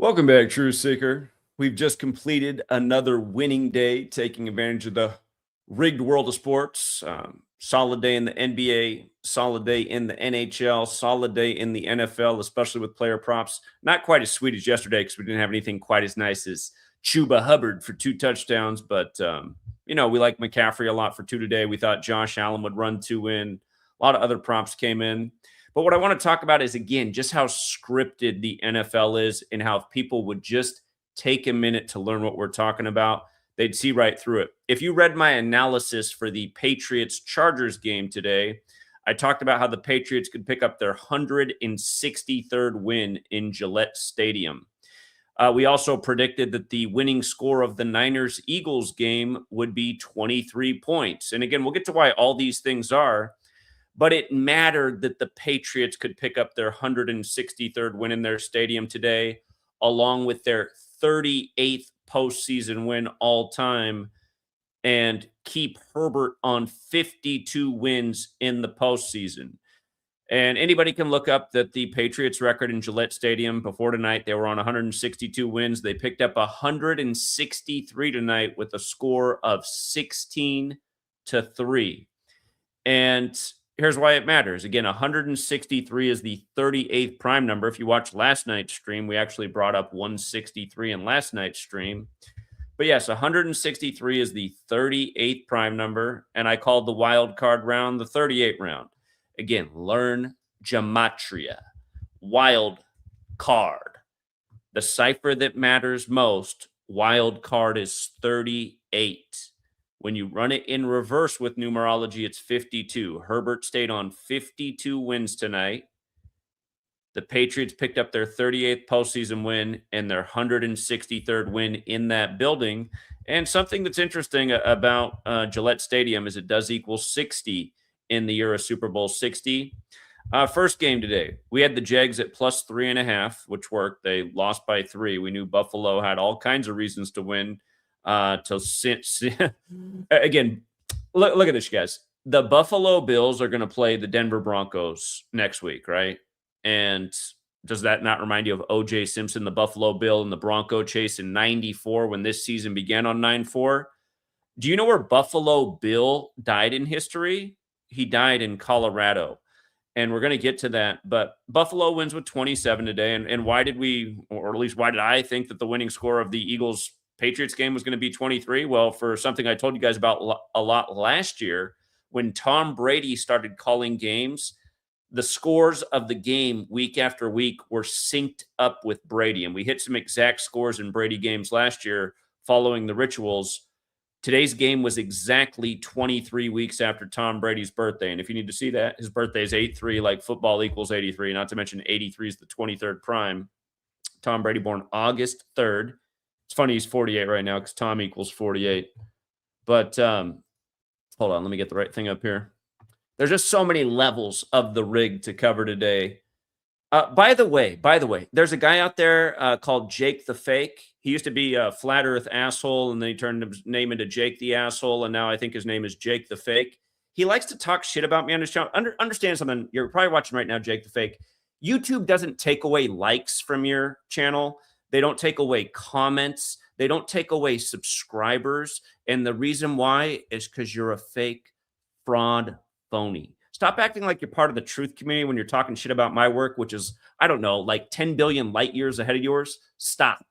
Welcome back, True Seeker. We've just completed another winning day, taking advantage of the rigged world of sports. Solid day in the NBA, solid day in the NHL, solid day in the NFL, especially with player props. Not quite as sweet as yesterday because we didn't have anything quite as nice as Chuba Hubbard for 2 touchdowns. But, we like McCaffrey a lot for 2 today. We thought Josh Allen would run 2 in. A lot of other props came in. But what I want to talk about is, again, just how scripted the NFL is and how if people would just take a minute to learn what we're talking about, they'd see right through it. If you read my analysis for the Patriots-Chargers game today, I talked about how the Patriots could pick up their 163rd win in Gillette Stadium. We also predicted that the winning score of the Niners-Eagles game would be 23 points. And again, we'll get to why all these things are. But it mattered that the Patriots could pick up their 163rd win in their stadium today, along with their 38th postseason win all time, and keep Herbert on 52 wins in the postseason. And anybody can look up that the Patriots record in Gillette Stadium before tonight, they were on 162 wins. They picked up 163 tonight with a score of 16-3. And here's why it matters. Again, 163 is the 38th prime number. If you watched last night's stream, we actually brought up 163 in last night's stream. But yes, 163 is the 38th prime number, and I called the wild card round the 38 round. Again, learn gematria. Wild card. The cipher that matters most, wild card is 38. When you run it in reverse with numerology, it's 52. Herbert stayed on 52 wins tonight. The Patriots picked up their 38th postseason win and their 163rd win in that building. And something that's interesting about Gillette Stadium is it does equal 60 in the year of Super Bowl 60. First game today, we had the Jags at plus 3.5, which worked. They lost by 3. We knew Buffalo had all kinds of reasons to win. Again, look at this, you guys. The Buffalo Bills are going to play the Denver Broncos next week, right? And does that not remind you of O.J. Simpson, the Buffalo Bill, and the Bronco chase in 94 when this season began on 9-4? Do you know where Buffalo Bill died in history? He died in Colorado. And we're going to get to that. But Buffalo wins with 27 today. And why did we, or at least why did I think that the winning score of the Eagles-Patriots game was going to be 23? Well, for something I told you guys about a lot last year, when Tom Brady started calling games, the scores of the game week after week were synced up with Brady. And we hit some exact scores in Brady games last year following the rituals. Today's game was exactly 23 weeks after Tom Brady's birthday. And if you need to see that, his birthday is 8-3, like football equals 83, not to mention 83 is the 23rd prime. Tom Brady born August 3rd. It's funny he's 48 right now because Tom equals 48. But hold on, let me get the right thing up here. There's just so many levels of the rig to cover today. By the way, there's a guy out there called Jake the Fake. He used to be a Flat Earth asshole, and then he turned his name into Jake the Asshole, and now I think his name is Jake the Fake. He likes to talk shit about me on his channel. Understand something. You're probably watching right now, Jake the Fake. YouTube doesn't take away likes from your channel. They don't take away comments. They don't take away subscribers. And the reason why is because you're a fake, fraud, phony. Stop acting like you're part of the truth community when you're talking shit about my work, which is, I don't know, like 10 billion light years ahead of yours. Stop.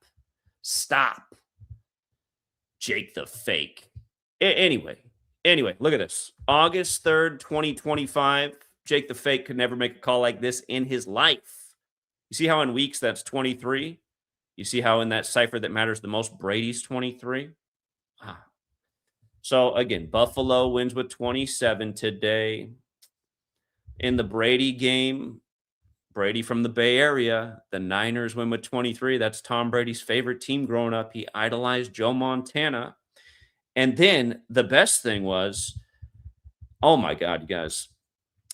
Jake the Fake. Anyway, look at this. August 3rd, 2025. Jake the Fake could never make a call like this in his life. You see how in weeks that's 23? You see how in that cipher that matters the most, Brady's 23? So again, Buffalo wins with 27 today. In the Brady game, Brady from the Bay Area, the Niners win with 23. That's Tom Brady's favorite team growing up. He idolized Joe Montana. And then the best thing was, oh my God, you guys.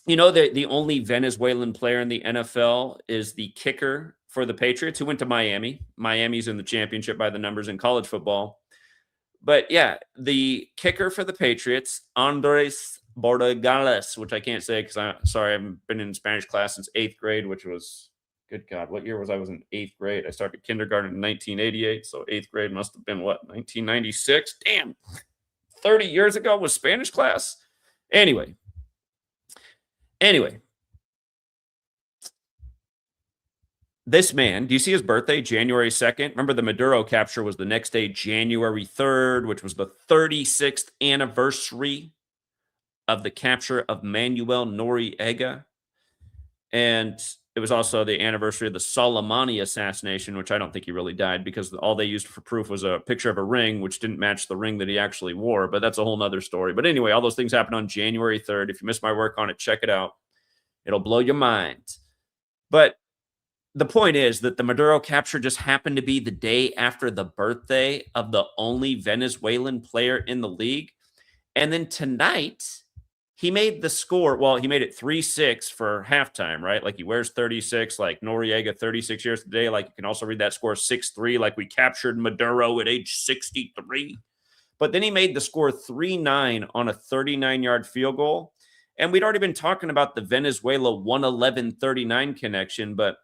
You know, the only Venezuelan player in the NFL is the kicker for the Patriots who went to Miami. Miami's in the championship by the numbers in college football. But yeah, the kicker for the Patriots, Andres Borregales, which I can't say because I haven't been in Spanish class since 8th grade, which was Good God, what year was I? I was in 8th grade. I started kindergarten in 1988, so 8th grade must have been what, 1996? Damn, 30 years ago was Spanish class. Anyway, anyway, this man, do you see his birthday, January 2nd? Remember, the Maduro capture was the next day, January 3rd, which was the 36th anniversary of the capture of Manuel Noriega. And it was also the anniversary of the Soleimani assassination, which I don't think he really died because all they used for proof was a picture of a ring, which didn't match the ring that he actually wore. But that's a whole nother story. But anyway, all those things happened on January 3rd. If you missed my work on it, check it out. It'll blow your mind. But the point is that the Maduro capture just happened to be the day after the birthday of the only Venezuelan player in the league. And then tonight, he made the score. Well, he made it 3-6 for halftime, right? Like he wears 36, like Noriega 36 years today. Like you can also read that score 6-3, like we captured Maduro at age 63. But then he made the score 3-9 on a 39-yard field goal. And we'd already been talking about the Venezuela 111-39 connection. But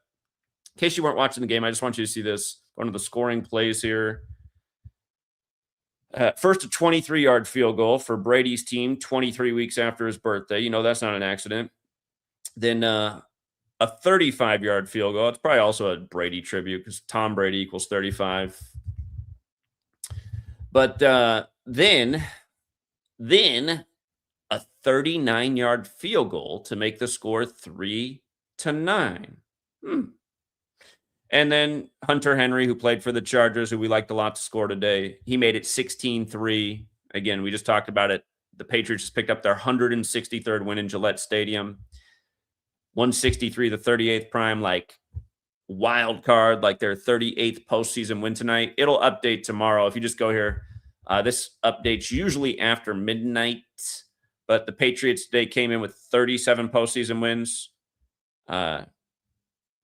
in case you weren't watching the game, I just want you to see this. One of the scoring plays here. First, a 23-yard field goal for Brady's team 23 weeks after his birthday. You know, that's not an accident. Then a 35-yard field goal. It's probably also a Brady tribute because Tom Brady equals 35. But then a 39-yard field goal to make the score 3-9. And then Hunter Henry, who played for the Chargers, who we liked a lot to score today, he made it 16-3. Again, we just talked about it. The Patriots just picked up their 163rd win in Gillette Stadium. 163, the 38th prime, like wild card, like their 38th postseason win tonight. It'll update tomorrow. If you just go here, this updates usually after midnight, but the Patriots today came in with 37 postseason wins.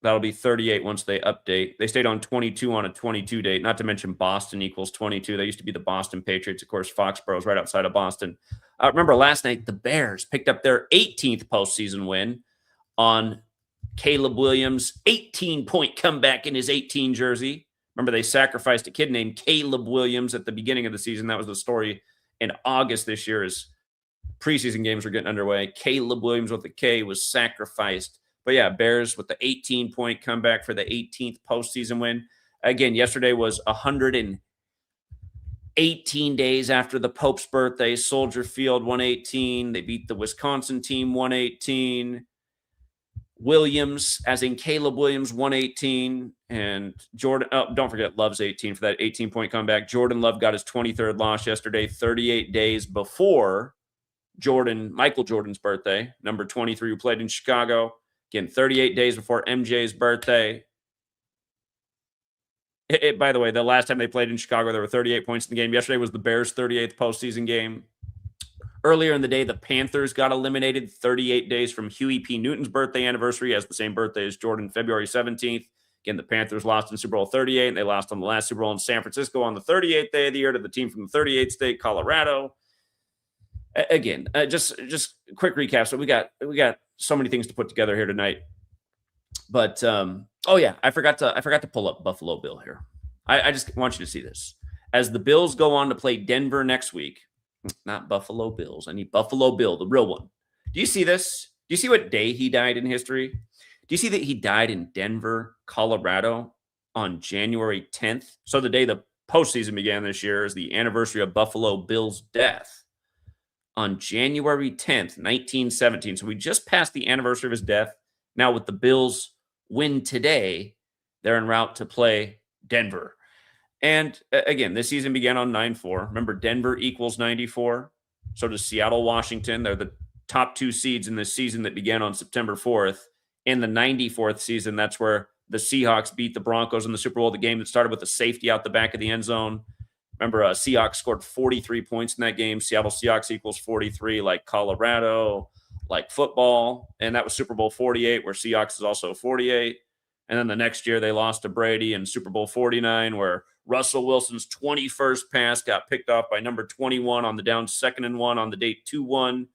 That'll be 38 once they update. They stayed on 22 on a 22 date, not to mention Boston equals 22. They used to be the Boston Patriots. Of course, Foxborough's right outside of Boston. Remember last night, the Bears picked up their 18th postseason win on Caleb Williams' 18-point comeback in his 18 jersey. Remember, they sacrificed a kid named Caleb Williams at the beginning of the season. That was the story in August this year as preseason games were getting underway. Caleb Williams with a K was sacrificed. But yeah, Bears with the 18-point comeback for the 18th postseason win. Again, yesterday was 118 days after the Pope's birthday. Soldier Field 118. They beat the Wisconsin team 118. Williams, as in Caleb Williams, 118. And Jordan, don't forget, Love's 18 for that 18-point comeback. Jordan Love got his 23rd loss yesterday, 38 days before Michael Jordan's birthday, number 23, who played in Chicago. Again, 38 days before MJ's birthday. By the way, the last time they played in Chicago, there were 38 points in the game. Yesterday was the Bears' 38th postseason game. Earlier in the day, the Panthers got eliminated 38 days from Huey P. Newton's birthday anniversary, as the same birthday as Jordan, February 17th. Again, the Panthers lost in Super Bowl 38, and they lost on the last Super Bowl in San Francisco on the 38th day of the year to the team from the 38th state, Colorado. Again, just quick recap. So we got so many things to put together here tonight. But oh yeah, I forgot to pull up Buffalo Bill here. I just want you to see this. As the Bills go on to play Denver next week, not Buffalo Bills. I need Buffalo Bill, the real one. Do you see this? Do you see what day he died in history? Do you see that he died in Denver, Colorado on January 10th? So the day the postseason began this year is the anniversary of Buffalo Bill's death. On January 10th, 1917. So we just passed the anniversary of his death. Now with the Bills win today, they're en route to play Denver. And again, this season began on 9-4. Remember, Denver equals 94. So does Seattle, Washington. They're the top two seeds in this season that began on September 4th. In the 94th season, that's where the Seahawks beat the Broncos in the Super Bowl, the game that started with a safety out the back of the end zone. Remember, Seahawks scored 43 points in that game. Seattle Seahawks equals 43, like Colorado, like football. And that was Super Bowl 48, where Seahawks is also 48. And then the next year, they lost to Brady in Super Bowl 49, where Russell Wilson's 21st pass got picked off by number 21 on the down 2nd and 1 on the date 2-1.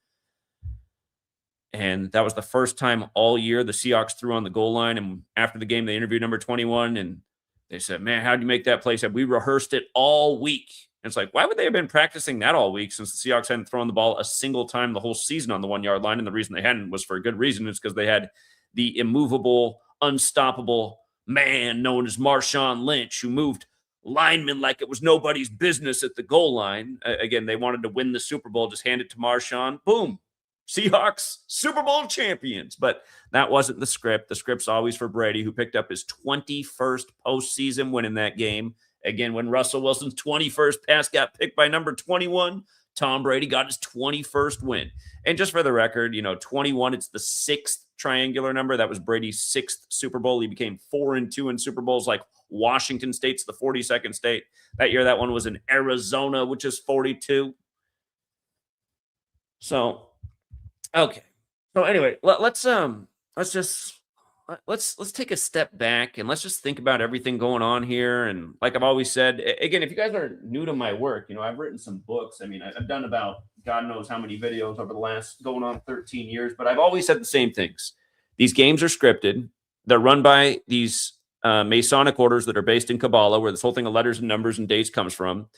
And that was the first time all year the Seahawks threw on the goal line. And after the game, they interviewed number 21 and they said, man, how'd you make that play? He said, we rehearsed it all week. And it's like, why would they have been practicing that all week since the Seahawks hadn't thrown the ball a single time the whole season on the 1 yard line? And the reason they hadn't was for a good reason. It's because they had the immovable, unstoppable man known as Marshawn Lynch, who moved linemen like it was nobody's business at the goal line. Again, they wanted to win the Super Bowl, just hand it to Marshawn. Boom. Seahawks, Super Bowl champions. But that wasn't the script. The script's always for Brady, who picked up his 21st postseason win in that game. Again, when Russell Wilson's 21st pass got picked by number 21, Tom Brady got his 21st win. And just for the record, 21, it's the 6th triangular number. That was Brady's 6th Super Bowl. He became 4-2 in Super Bowls, like Washington State's the 42nd state. That year, that one was in Arizona, which is 42. So, okay. So anyway, let's take a step back and let's just think about everything going on here. And like I've always said, again, if you guys are new to my work, I've written some books. I mean, I've done about God knows how many videos over the last going on 13 years, but I've always said the same things. These games are scripted. They're run by these Masonic orders that are based in Kabbalah, where this whole thing of letters and numbers and dates comes from.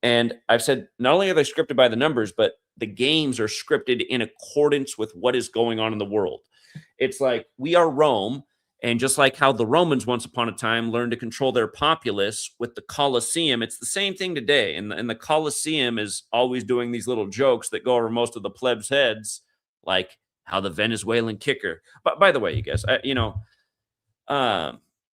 And I've said, not only are they scripted by the numbers, but the games are scripted in accordance with what is going on in the world. It's like we are Rome, and just like how the Romans once upon a time learned to control their populace with the Colosseum, it's the same thing today. And the Colosseum is always doing these little jokes that go over most of the plebs' heads, like how the Venezuelan kicker. But by the way, you guys,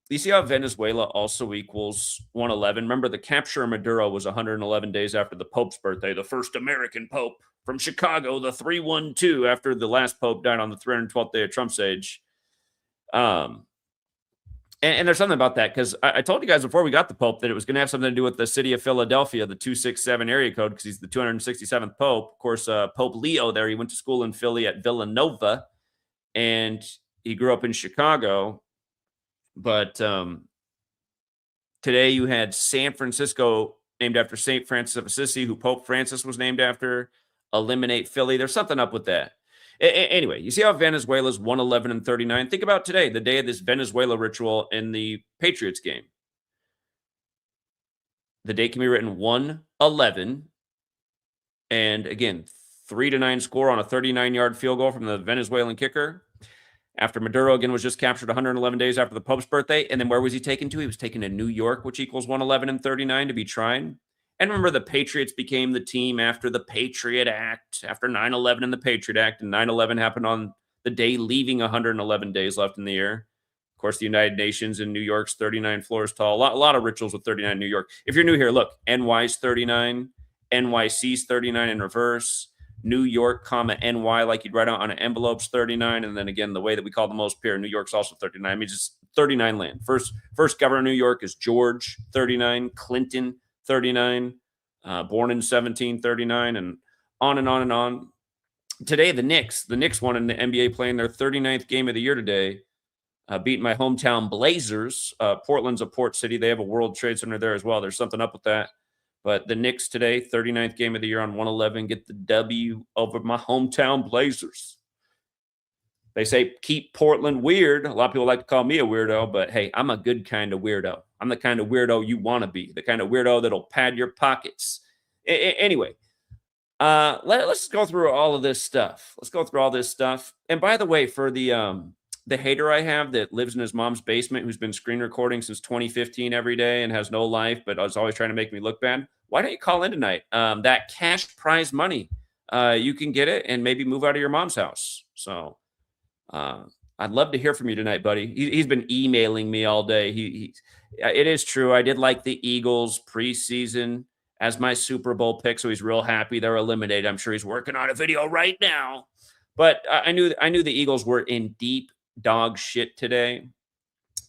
you see how Venezuela also equals 111? Remember, the capture of Maduro was 111 days after the Pope's birthday, the first American Pope from Chicago, the 312, after the last Pope died on the 312th day of Trump's age. And there's something about that, because I told you guys before we got the Pope that it was going to have something to do with the city of Philadelphia, the 267 area code, because he's the 267th Pope. Of course, Pope Leo there, he went to school in Philly at Villanova, and he grew up in Chicago. But today you had San Francisco named after St. Francis of Assisi, who Pope Francis was named after. Eliminate Philly. There's something up with that. Anyway, you see how Venezuela's 111-39? Think about today, the day of this Venezuela ritual in the Patriots game. The date can be written 111. And again, 3-9 score on a 39-yard field goal from the Venezuelan kicker. After Maduro, again, was just captured 111 days after the Pope's birthday. And then where was he taken to? He was taken to New York, which equals 111-39 to be tried. And remember, the Patriots became the team after the Patriot Act, after 9/11 and the Patriot Act. And 9/11 happened on the day leaving 111 days left in the year. Of course, the United Nations in New York's 39 floors tall. A lot of rituals with 39 in New York. If you're new here, look, NY's 39, NYC's 39 in reverse. New York, NY, like you'd write out on an envelope's 39. And then again, the way that we call the most pure, New York's also 39. I mean, just 39 land. First governor of New York is George, 39. Clinton, 39. Born in 1739, and on and on and on. Today, the Knicks won in the NBA, playing their 39th game of the year today, beating my hometown Blazers. Portland's a port city. They have a World Trade Center there as well. There's something up with that. But the Knicks today, 39th game of the year on 111, get the W over my hometown Blazers. They say keep Portland weird. A lot of people like to call me a weirdo, but hey, I'm a good kind of weirdo. I'm the kind of weirdo you want to be, the kind of weirdo that'll pad your pockets. Anyway, let's go through all of this stuff. Let's go through all this stuff. And by the way, for the hater I have that lives in his mom's basement, who's been screen recording since 2015 every day and has no life, but is always trying to make me look bad, why don't you call in tonight? That cash prize money, you can get it and maybe move out of your mom's house. So I'd love to hear from you tonight, buddy. He's been emailing me all day. It is true. I did like the Eagles preseason as my Super Bowl pick, so he's real happy they're eliminated. I'm sure he's working on a video right now. But I knew the Eagles were in deep dog shit today.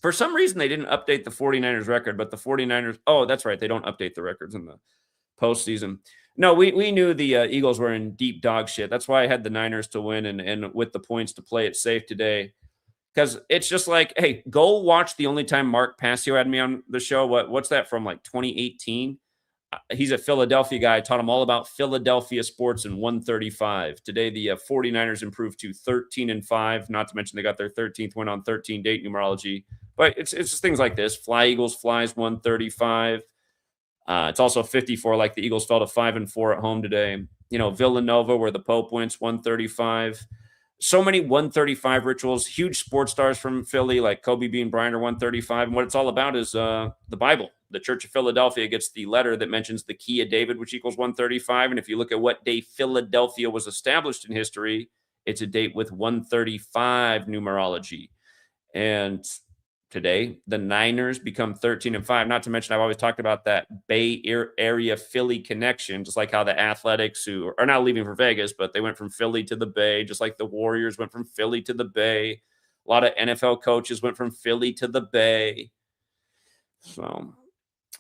For some reason, they didn't update the 49ers record, but the 49ers, oh, that's right. They don't update the records in the postseason. No, we knew the Eagles were in deep dog shit. That's why I had the Niners to win and with the points to play it safe today. Because it's just like, hey, go watch the only time Mark Passio had me on the show. What's that from, like 2018? He's a Philadelphia guy. I taught him all about Philadelphia sports in 135. Today, the 49ers improved to 13-5, not to mention they got their 13th win on 13 date numerology. But it's just things like this. Fly Eagles flies 135. It's also 54, like the Eagles fell to 5-4 at home today. Villanova, where the Pope wins, 135. So many 135 rituals. Huge sports stars from Philly, like Kobe Bean Bryant, are 135. And what it's all about is the Bible. The Church of Philadelphia gets the letter that mentions the key of David, which equals 135. And if you look at what day Philadelphia was established in history, it's a date with 135 numerology. And today, the Niners become 13-5. Not to mention, I've always talked about that Bay Area Philly connection, just like how the Athletics, who are now leaving for Vegas, but they went from Philly to the Bay, just like the Warriors went from Philly to the Bay. A lot of NFL coaches went from Philly to the Bay. So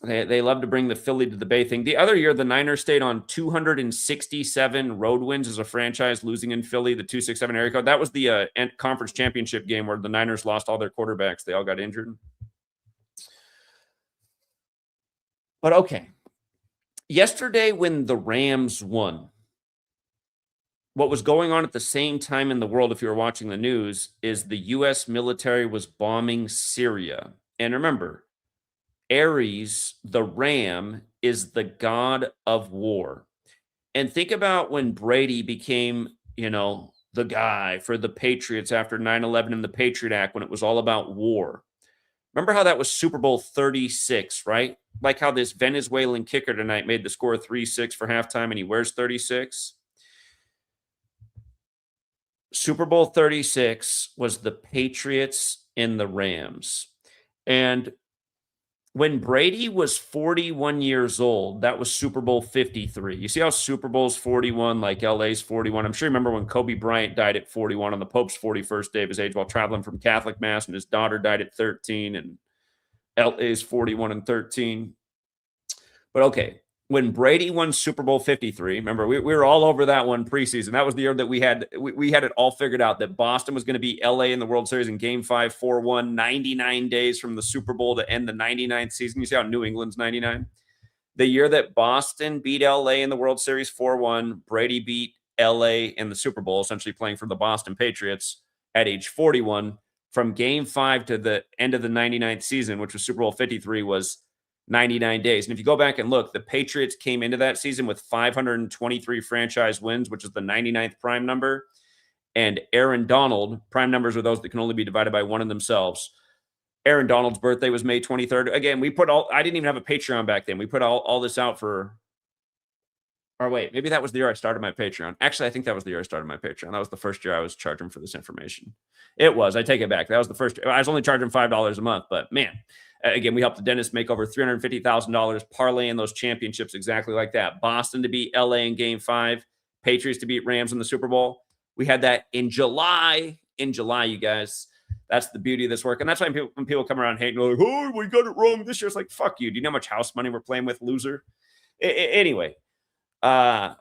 they love to bring the Philly to the Bay thing. The other year, the Niners stayed on 267 road wins as a franchise, losing in Philly, the 267 area code. That was the conference championship game where the Niners lost all their quarterbacks. They all got injured. But okay. Yesterday, when the Rams won, what was going on at the same time in the world, if you were watching the news, is the U.S. military was bombing Syria. And remember, Ares, the ram, is the god of war. And think about when Brady became, the guy for the Patriots after 9/11 and the Patriot Act, when it was all about war. Remember how that was Super Bowl 36, right? Like how this Venezuelan kicker tonight made the score 3-6 for halftime and he wears 36. Super Bowl 36 was the Patriots and the Rams. And when Brady was 41 years old, that was Super Bowl 53. You see how Super Bowl's 41, like LA's 41? I'm sure you remember when Kobe Bryant died at 41 on the Pope's 41st day of his age while traveling from Catholic Mass, and his daughter died at 13, and LA's 41 and 13. But okay, when Brady won Super Bowl 53, remember, we were all over that one preseason. That was the year that we had it all figured out, that Boston was going to beat LA in the World Series in Game 5, 4-1, 99 days from the Super Bowl to end the 99th season. You see how New England's 99? The year that Boston beat LA in the World Series 4-1, Brady beat LA in the Super Bowl, essentially playing for the Boston Patriots at age 41. From Game 5 to the end of the 99th season, which was Super Bowl 53, was 99 days. And if you go back and look, the Patriots came into that season with 523 franchise wins, which is the 99th prime number. And Aaron Donald, prime numbers are those that can only be divided by one in themselves. Aaron Donald's birthday was May 23rd. Again, I didn't even have a Patreon back then. We put all this out for, or wait, maybe that was the year I started my Patreon. Actually, I think that was the year I started my Patreon. That was the first year I was charging for this information. It was. I take it back. That was the first. I was only charging $5 a month, but man, again, we helped the dentist make over $350,000 parlaying those championships exactly like that. Boston to beat LA in Game 5, Patriots to beat Rams in the Super Bowl. We had that in July. In July, you guys. That's the beauty of this work. And that's why when people come around hating, like, oh, we got it wrong this year. It's like, fuck you. Do you know how much house money we're playing with, loser? Anyway. Yeah.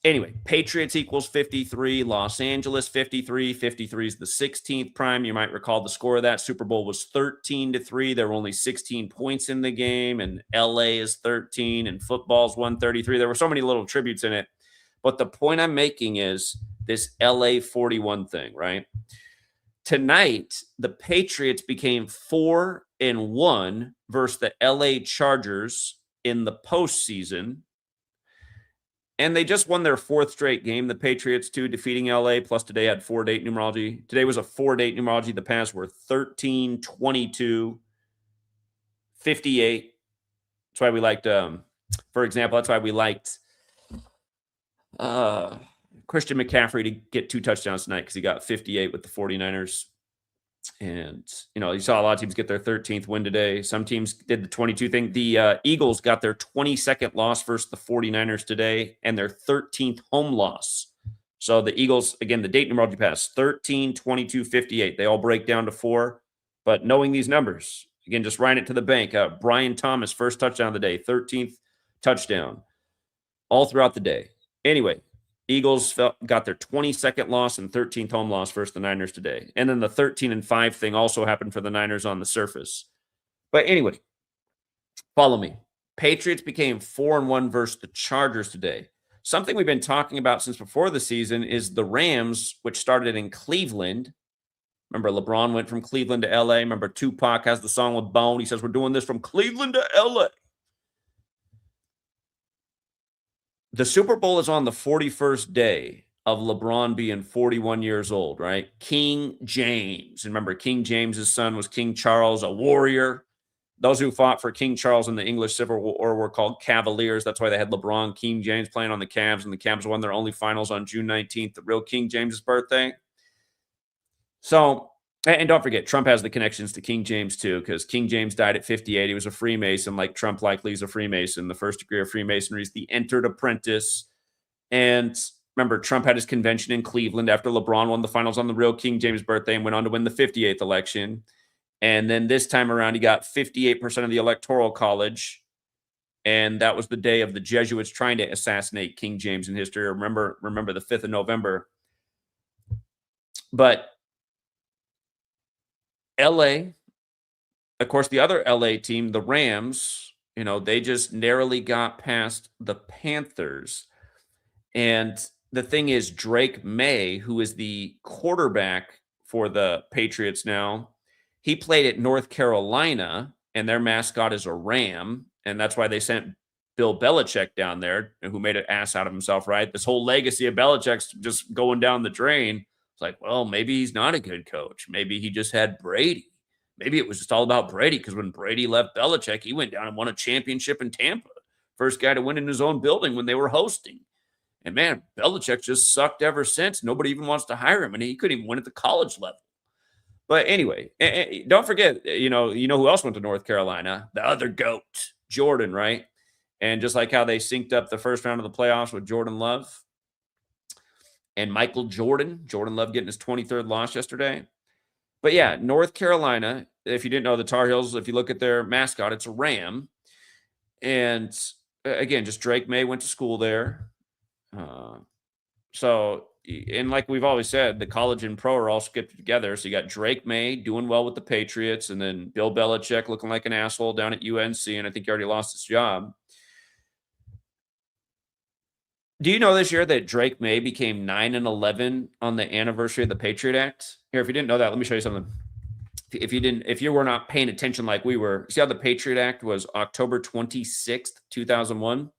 Anyway, Patriots equals 53, Los Angeles 53. 53 is the 16th prime. You might recall the score of that Super Bowl was 13-3. There were only 16 points in the game, and LA is 13, and football's 133. There were so many little tributes in it. But the point I'm making is this LA 41 thing, right? Tonight, the Patriots became 4-1 versus the LA Chargers in the postseason. And they just won their 4th straight game, the Patriots, too, defeating LA. Plus, today had 4-date numerology. Today was a 4-date numerology. The past were 13, 22, 58. That's why we liked, for example, that's why we liked Christian McCaffrey to get 2 touchdowns tonight, because he got 58 with the 49ers. And, you saw a lot of teams get their 13th win today. Some teams did the 22 thing. The Eagles got their 22nd loss versus the 49ers today, and their 13th home loss. So the Eagles, again, the date numerology pass, 13, 22, 58. They all break down to 4. But knowing these numbers, again, just write it to the bank. Brian Thomas, first touchdown of the day, 13th touchdown, all throughout the day. Anyway, Eagles got their 22nd loss and 13th home loss versus the Niners today. And then the 13-5 thing also happened for the Niners on the surface. But anyway, follow me. Patriots became 4-1 versus the Chargers today. Something we've been talking about since before the season is the Rams, which started in Cleveland. Remember, LeBron went from Cleveland to LA. Remember, Tupac has the song with Bone. He says, we're doing this from Cleveland to LA. The Super Bowl is on the 41st day of LeBron being 41 years old, right? King James. And remember, King James's son was King Charles, a warrior. Those who fought for King Charles in the English Civil War were called Cavaliers. That's why they had LeBron, King James playing on the Cavs, and the Cavs won their only finals on June 19th, the real King James's birthday. So, and don't forget, Trump has the connections to King James too, because King James died at 58. He was a Freemason, like Trump likely is a Freemason. The first degree of Freemasonry is the entered apprentice. And remember, Trump had his convention in Cleveland after LeBron won the finals on the real King James birthday and went on to win the 58th election. And then this time around, he got 58% of the Electoral College. And that was the day of the Jesuits trying to assassinate King James in history. Remember the 5th of November. But LA, of course, the other LA team, the Rams, they just narrowly got past the Panthers. And the thing is, Drake May, who is the quarterback for the Patriots now, he played at North Carolina, and their mascot is a ram. And that's why they sent Bill Belichick down there, who made an ass out of himself, right? This whole legacy of Belichick's just going down the drain. It's like, well, maybe he's not a good coach. Maybe he just had Brady. Maybe it was just all about Brady, because when Brady left Belichick, he went down and won a championship in Tampa. First guy to win in his own building when they were hosting. And man, Belichick just sucked ever since. Nobody even wants to hire him, and he couldn't even win at the college level. But anyway, don't forget, you know who else went to North Carolina? The other GOAT, Jordan, right? And just like how they synced up the first round of the playoffs with Jordan Love and Michael Jordan Love getting his 23rd loss yesterday. But yeah, North Carolina, if you didn't know, the Tar Heels, if you look at their mascot, it's a ram. And again, just Drake May went to school there. And like we've always said, the college and pro are all skipped together. So you got Drake May doing well with the Patriots, and then Bill Belichick looking like an asshole down at UNC, and I think he already lost his job. Do you know this year that Drake May became 9-11 on the anniversary of the Patriot Act? Here, if you didn't know that, let me show you something. If you were not paying attention like we were, see how the Patriot Act was October 26th, 2001?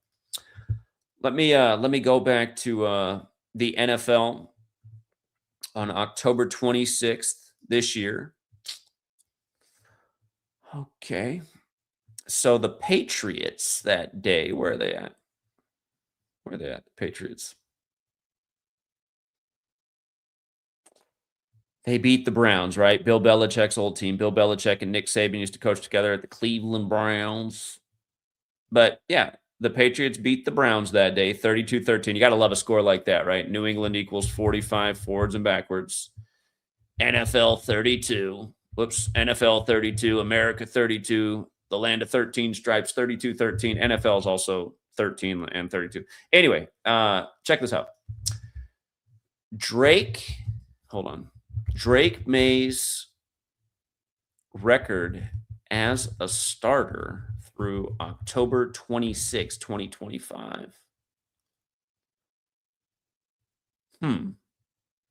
Let me go back to the NFL on October 26th this year. Okay. So the Patriots that day, where are they at? Where are they at? The Patriots. They beat the Browns, right? Bill Belichick's old team. Bill Belichick and Nick Saban used to coach together at the Cleveland Browns. But yeah, the Patriots beat the Browns that day, 32-13. You got to love a score like that, right? New England equals 45 forwards and backwards. NFL 32. Whoops. NFL 32. America 32. The land of 13 stripes, 32-13. NFL is also 13 and 32. Anyway, check this out. Drake May's record as a starter through October 26, 2025.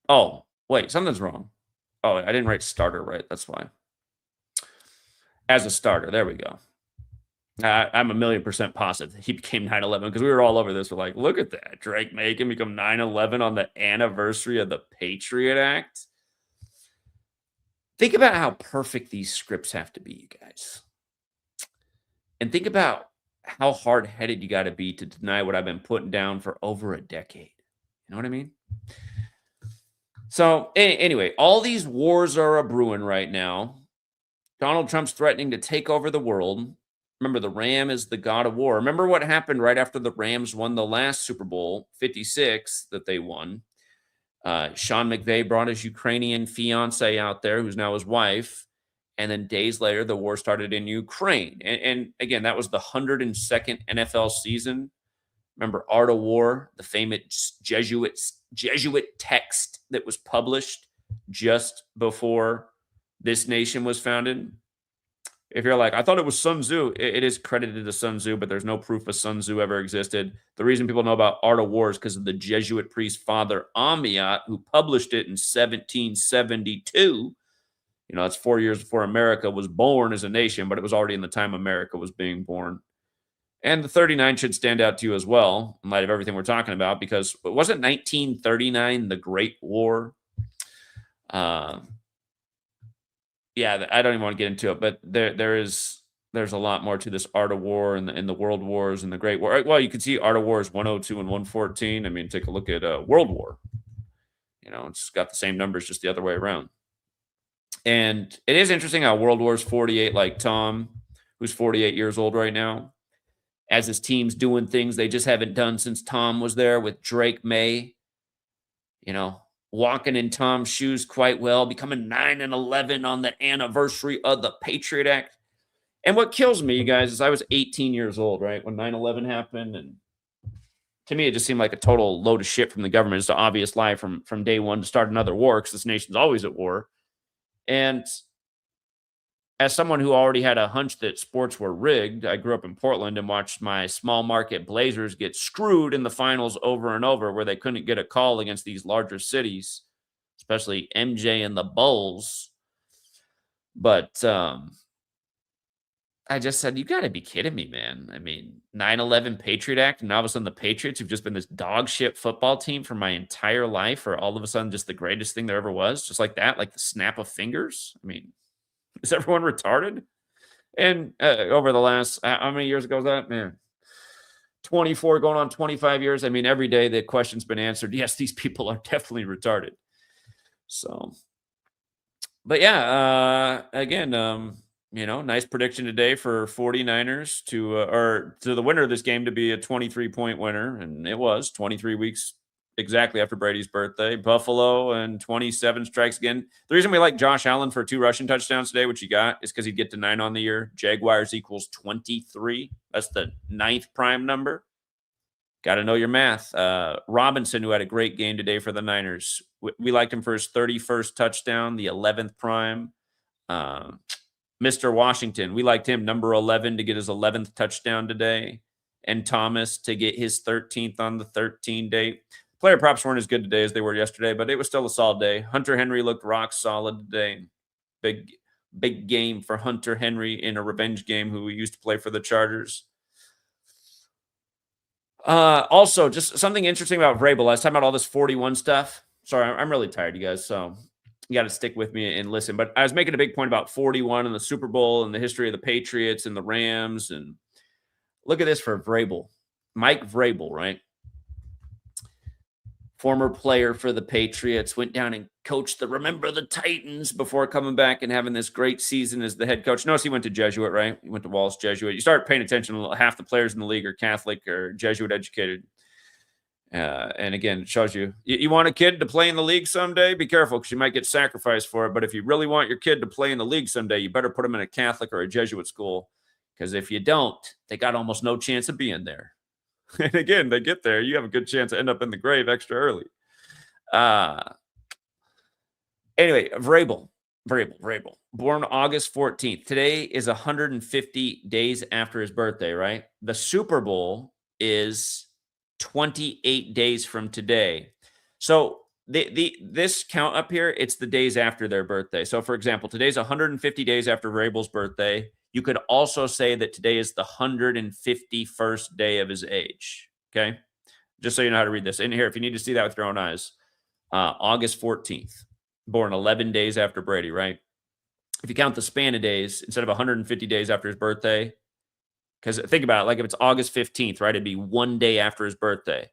Oh, wait, something's wrong. Oh, I didn't write starter right. That's why. As a starter, there we go. I'm 1,000,000% positive he became 9/11, because we were all over this. We're like, look at that. Drake May can become 9/11 on the anniversary of the Patriot Act. Think about how perfect these scripts have to be, you guys. And think about how hard-headed you got to be to deny what I've been putting down for over a decade. You know what I mean? So anyway, all these wars are a-brewing right now. Donald Trump's threatening to take over the world. Remember, the Ram is the god of war. Remember what happened right after the Rams won the last Super Bowl, 56, that they won. Sean McVay brought his Ukrainian fiance out there, who's now his wife. And then days later, the war started in Ukraine. And again, that was the 102nd NFL season. Remember Art of War, the famous Jesuit text that was published just before this nation was founded? if you're like, I thought it was Sun Tzu, it is credited to Sun Tzu, but there's no proof of Sun Tzu ever existed. The reason people know about Art of War is because of the Jesuit priest Father Amiot, who published it in 1772. That's 4 years before America was born as a nation, but it was already in the time America was being born. And the 39 should stand out to you as well, in light of everything we're talking about, because it wasn't 1939 the Great War. Yeah, I don't even want to get into it, but there's a lot more to this Art of War and the World Wars and the Great War. Well, you can see Art of Wars 102 and 114. I mean, take a look at World War. It's got the same numbers, just the other way around. And it is interesting how World War's 48, like Tom, who's 48 years old right now, as his team's doing things they just haven't done since Tom was there with Drake May, walking in Tom's shoes quite well, becoming 9-11 on the anniversary of the Patriot Act. And what kills me, you guys, is I was 18 years old, right, when 9/11 happened. And to me, it just seemed like a total load of shit from the government. It's an obvious lie from day one to start another war, because this nation's always at war. And as someone who already had a hunch that sports were rigged, I grew up in Portland and watched my small market Blazers get screwed in the finals over and over, where they couldn't get a call against these larger cities, especially MJ and the Bulls. But I just said, you got to be kidding me, man. I mean, 9/11 Patriot Act, and all of a sudden the Patriots, who've just been this dog shit football team for my entire life, are all of a sudden just the greatest thing there ever was, just like that, like the snap of fingers. I mean, is everyone retarded? And over the last, how many years ago was that? Man, 24 going on 25 years. I mean, every day the question's been answered. Yes, these people are definitely retarded. So, but yeah, again, nice prediction today for 49ers to the winner of this game to be a 23-point winner. And it was 23 weeks exactly after Brady's birthday. Buffalo and 27 strikes again. The reason we like Josh Allen for 2 rushing touchdowns today, which he got, is because he'd get to 9 on the year. Jaguars equals 23. That's the 9th prime number. Got to know your math. Robinson, who had a great game today for the Niners. We liked him for his 31st touchdown, the 11th prime. Mr. Washington, we liked him, number 11, to get his 11th touchdown today. And Thomas to get his 13th on the 13 date. Player props weren't as good today as they were yesterday, but it was still a solid day. Hunter Henry looked rock solid today. Big game for Hunter Henry in a revenge game, who we used to play for the Chargers. Also, just something interesting about Vrabel. I was talking about all this 41 stuff. Sorry, I'm really tired, you guys, so you got to stick with me and listen. But I was making a big point about 41 and the Super Bowl and the history of the Patriots and the Rams. And look at this for Vrabel. Mike Vrabel, right? Former player for the Patriots, went down and coached Remember the Titans before coming back and having this great season as the head coach. Notice he went to Jesuit, right? He went to Wallace Jesuit. You start paying attention, half the players in the league are Catholic or Jesuit educated. And again, it shows you want a kid to play in the league someday, be careful, because you might get sacrificed for it. But if you really want your kid to play in the league someday, you better put him in a Catholic or a Jesuit school, because if you don't, they got almost no chance of being there. And again, they get there, you have a good chance to end up in the grave extra early. Anyway, Vrabel, born August 14th. Today is 150 days after his birthday, right? The Super Bowl is 28 days from today. So this count up here, it's the days after their birthday. So for example, today's 150 days after Vrabel's birthday. You could also say that today is the 151st day of his age. Okay. Just so you know how to read this in here. If you need to see that with your own eyes, August 14th, born 11 days after Brady, right? If you count the span of days, instead of 150 days after his birthday, because think about it, like if it's August 15th, right, it'd be 1 day after his birthday,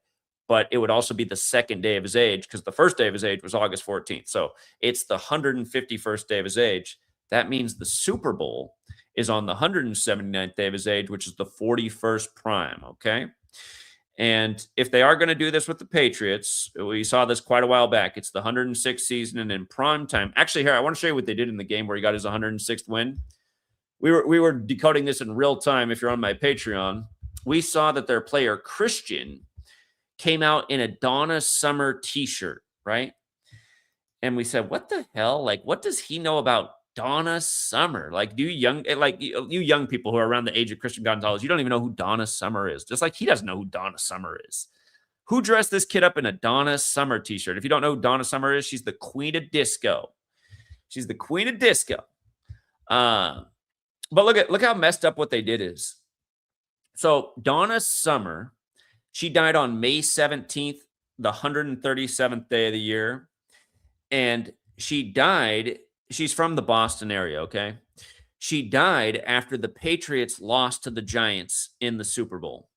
but it would also be the 2nd day of his age, because the first day of his age was August 14th. So it's the 151st day of his age. That means the Super Bowl is on the 179th day of his age, which is the 41st prime, okay? And if they are going to do this with the Patriots, we saw this quite a while back. It's the 106th season, and in prime time. Actually, here, I want to show you what they did in the game where he got his 106th win. We were decoding this in real time. If you're on my Patreon, we saw that their player Christian came out in a Donna Summer t-shirt, right? And we said, what the hell? Like, what does he know about Donna Summer. Like, you young people who are around the age of Christian Gonzalez, you don't even know who Donna Summer is. Just like he doesn't know who Donna Summer is. Who dressed this kid up in a Donna Summer t-shirt? If you don't know who Donna Summer is, she's the queen of disco. She's the queen of disco. But look how messed up what they did is. So Donna Summer, she died on May 17th, the 137th day of the year. And she's from the Boston area, okay? She died after the Patriots lost to the Giants in the Super Bowl.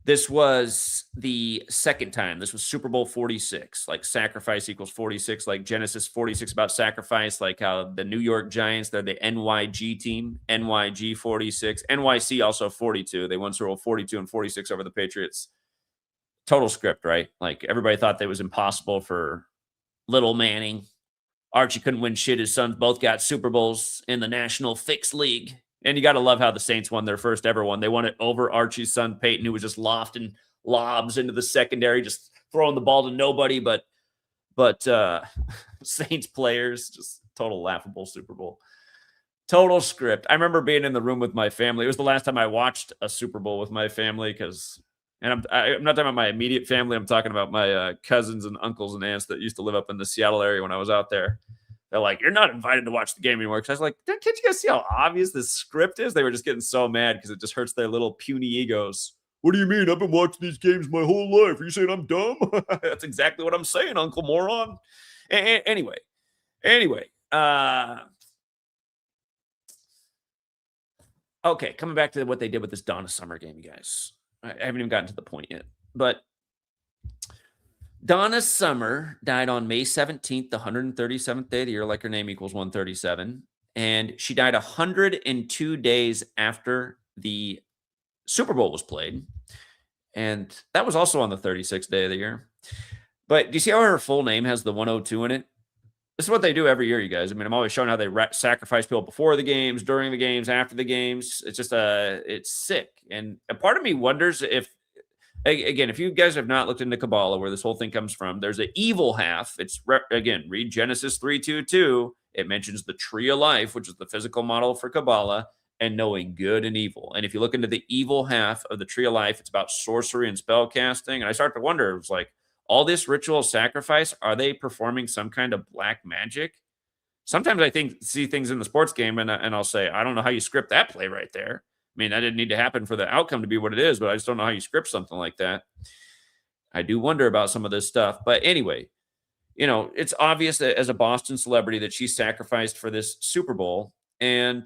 This was the second time. This was Super Bowl 46. Like, sacrifice equals 46. Like Genesis 46 about sacrifice. Like how the New York Giants, they're the NYG team. NYG 46. NYC also 42. They won Super Bowl 42 and 46 over the Patriots. Total script, right? Like, everybody thought that it was impossible for little Manning. Archie couldn't win shit. His sons both got Super Bowls in the National Fixed League. And you got to love how the Saints won their first ever one. They won it over Archie's son, Peyton, who was just lofting lobs into the secondary, just throwing the ball to nobody but Saints players. Just total laughable Super Bowl. Total script. I remember being in the room with my family. It was the last time I watched a Super Bowl with my family and I'm not talking about my immediate family. I'm talking about my cousins and uncles and aunts that used to live up in the Seattle area when I was out there. They're like, you're not invited to watch the game anymore. Because I was like, can't you guys see how obvious this script is? They were just getting so mad because it just hurts their little puny egos. What do you mean? I've been watching these games my whole life. Are you saying I'm dumb? That's exactly what I'm saying, Uncle Moron. Anyway. Okay, coming back to what they did with this Donna Summer game, you guys. I haven't even gotten to the point yet. But Donna Summer died on May 17th, the 137th day of the year, like her name equals 137. And she died 102 days after the Super Bowl was played. And that was also on the 36th day of the year. But do you see how her full name has the 102 in it? This is what they do every year, you guys. I mean, I'm always showing how they sacrifice people before the games, during the games, after the games. It's just it's sick. And a part of me wonders if, again, if you guys have not looked into Kabbalah, where this whole thing comes from, there's an evil half. It's, again, read Genesis 3:2:2. It mentions the tree of life, which is the physical model for Kabbalah, and knowing good and evil. And if you look into the evil half of the tree of life, it's about sorcery and spell casting. And I start to wonder, it's like, all this ritual sacrifice, are they performing some kind of black magic? Sometimes I see things in the sports game and I'll say, I don't know how you script that play right there. I mean, that didn't need to happen for the outcome to be what it is, but I just don't know how you script something like that. I do wonder about some of this stuff. But anyway, it's obvious that as a Boston celebrity that she sacrificed for this Super Bowl. And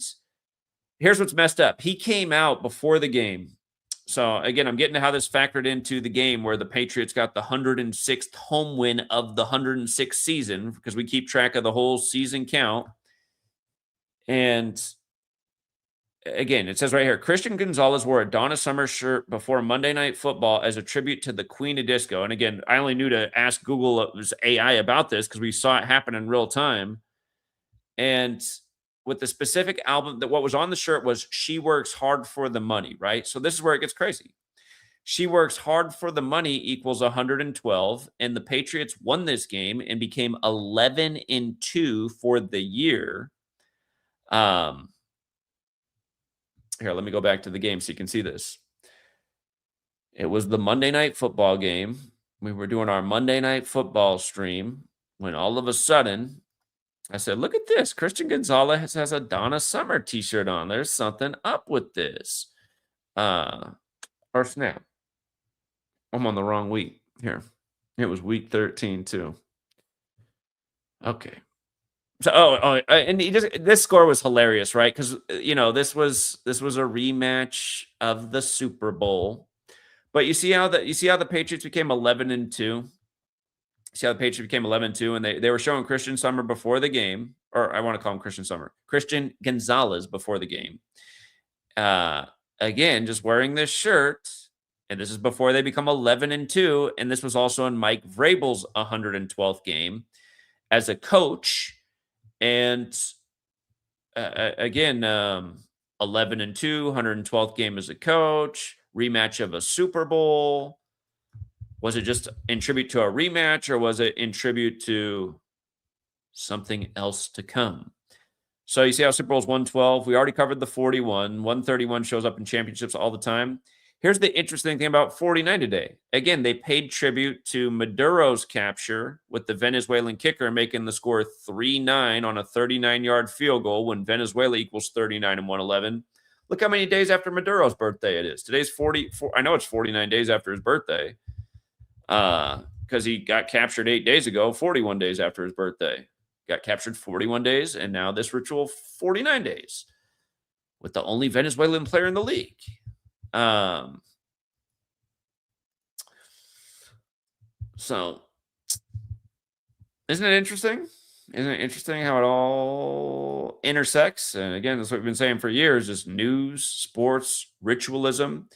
here's what's messed up. He came out before the game. So again, I'm getting to how this factored into the game where the Patriots got the 106th home win of the 106th season, because we keep track of the whole season count. And again, it says right here, Christian Gonzalez wore a Donna Summer shirt before Monday Night Football as a tribute to the Queen of Disco. And again, I only knew to ask Google AI about this because we saw it happen in real time. And with the specific album, that what was on the shirt was "She Works Hard for the Money," right? So this is where it gets crazy. She works hard for the money equals 112, and the Patriots won this game and became 11-2 for the year. Here, let me go back to the game so you can see this. It was the Monday Night Football game. We were doing our Monday Night Football stream when all of a sudden I said, look at this. Christian Gonzalez has a Donna Summer t-shirt on. There's something up with this. Or snap. I'm on the wrong week here. It was week 13 too. Okay. So, and this score was hilarious, right? Because, this was a rematch of the Super Bowl. But you see how the Patriots became 11-2? See how the Patriots became 11-2, and they were showing Christian Summer before the game, or I want to call him Christian Gonzalez before the game. Again, just wearing this shirt, and this is before they become 11-2, and this was also in Mike Vrabel's 112th game as a coach, and again, 11-2, 112th game as a coach, rematch of a Super Bowl. Was it just in tribute to a rematch, or was it in tribute to Something else to come. So you see how Super Bowl's 112. We already covered the 41. 131 shows up in championships all the time. Here's the interesting thing about 49 today. Again, they paid tribute to Maduro's capture with the Venezuelan kicker making the score 3-9 on a 39-yard field goal when Venezuela equals 39 and 111. Look how many days after Maduro's birthday it is. Today's 44. I know it's 49 days after his birthday because he got captured 8 days ago, 41 days after his birthday. Got captured 41 days, and now this ritual 49 days with the only Venezuelan player in the league. So isn't it interesting? Isn't it interesting how it all intersects? And again, that's what we've been saying for years, is news, sports, ritualism.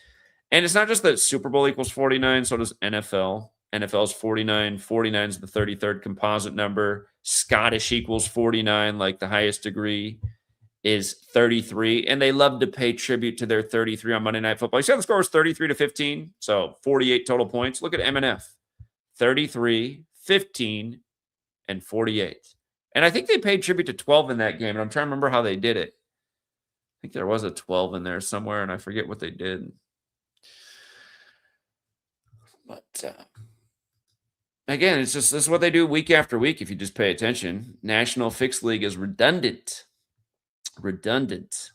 And it's not just that Super Bowl equals 49, so does NFL. NFL is 49. 49 is the 33rd composite number. Scottish equals 49, like the highest degree is 33. And they love to pay tribute to their 33 on Monday Night Football. You see how the score was 33-15? So 48 total points. Look at MNF. 33, 15, and 48. And I think they paid tribute to 12 in that game. And I'm trying to remember how they did it. I think there was a 12 in there somewhere, and I forget what they did. But again, it's just this is what they do week after week if you just pay attention. National Fixed League is redundant. Redundant.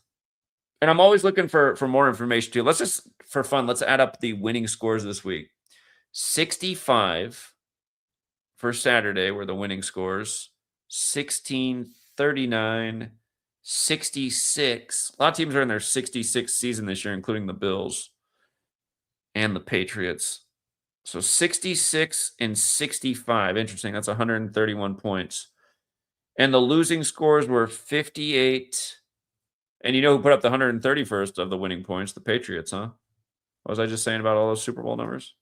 And I'm always looking for more information too. Let's just, for fun, let's add up the winning scores this week. 65 for Saturday were the winning scores. 16, 39, 66. A lot of teams are in their 66th season this year, including the Bills and the Patriots. So 66 and 65. Interesting. That's 131 points. And the losing scores were 58. And you know who put up the 131st of the winning points? The Patriots, huh? What was I just saying about all those Super Bowl numbers?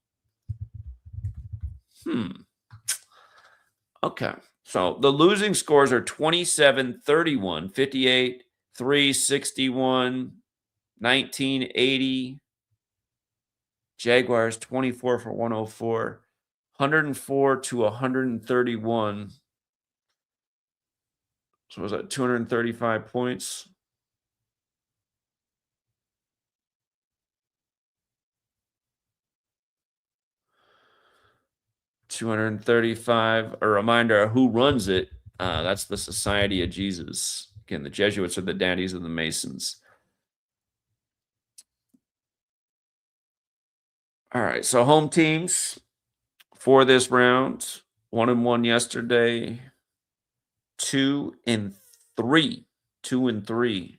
Okay. So the losing scores are 27, 31, 58, 3, 61, 19, 80. Jaguars 24 for 104, 104 to 131. So was that 235 points? $235. A reminder of who runs it. That's the Society of Jesus. Again, the Jesuits are the daddies of the Masons. All right, so home teams for this round: 1-1 yesterday, 2-3, 2-3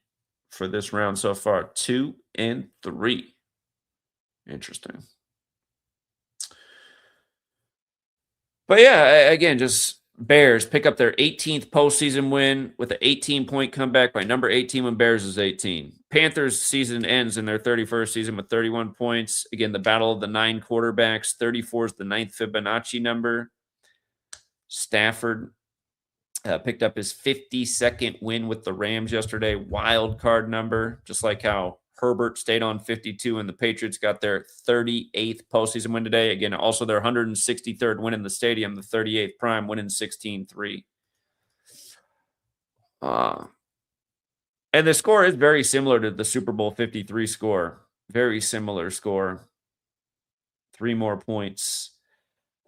for this round so far. 2-3. Interesting. But yeah, again, just Bears pick up their 18th postseason win with an 18-point comeback by number 18 when Bears is 18. Panthers season ends in their 31st season with 31 points. Again, the battle of the 9 quarterbacks. 34 is the 9th Fibonacci number. Stafford picked up his 52nd win with the Rams yesterday. Wild card number, just like how Herbert stayed on 52 and the Patriots got their 38th postseason win today. Again, also their 163rd win in the stadium, the 38th prime, winning 16-3. And the score is very similar to the Super Bowl 53 score. Very similar score. 3 more points.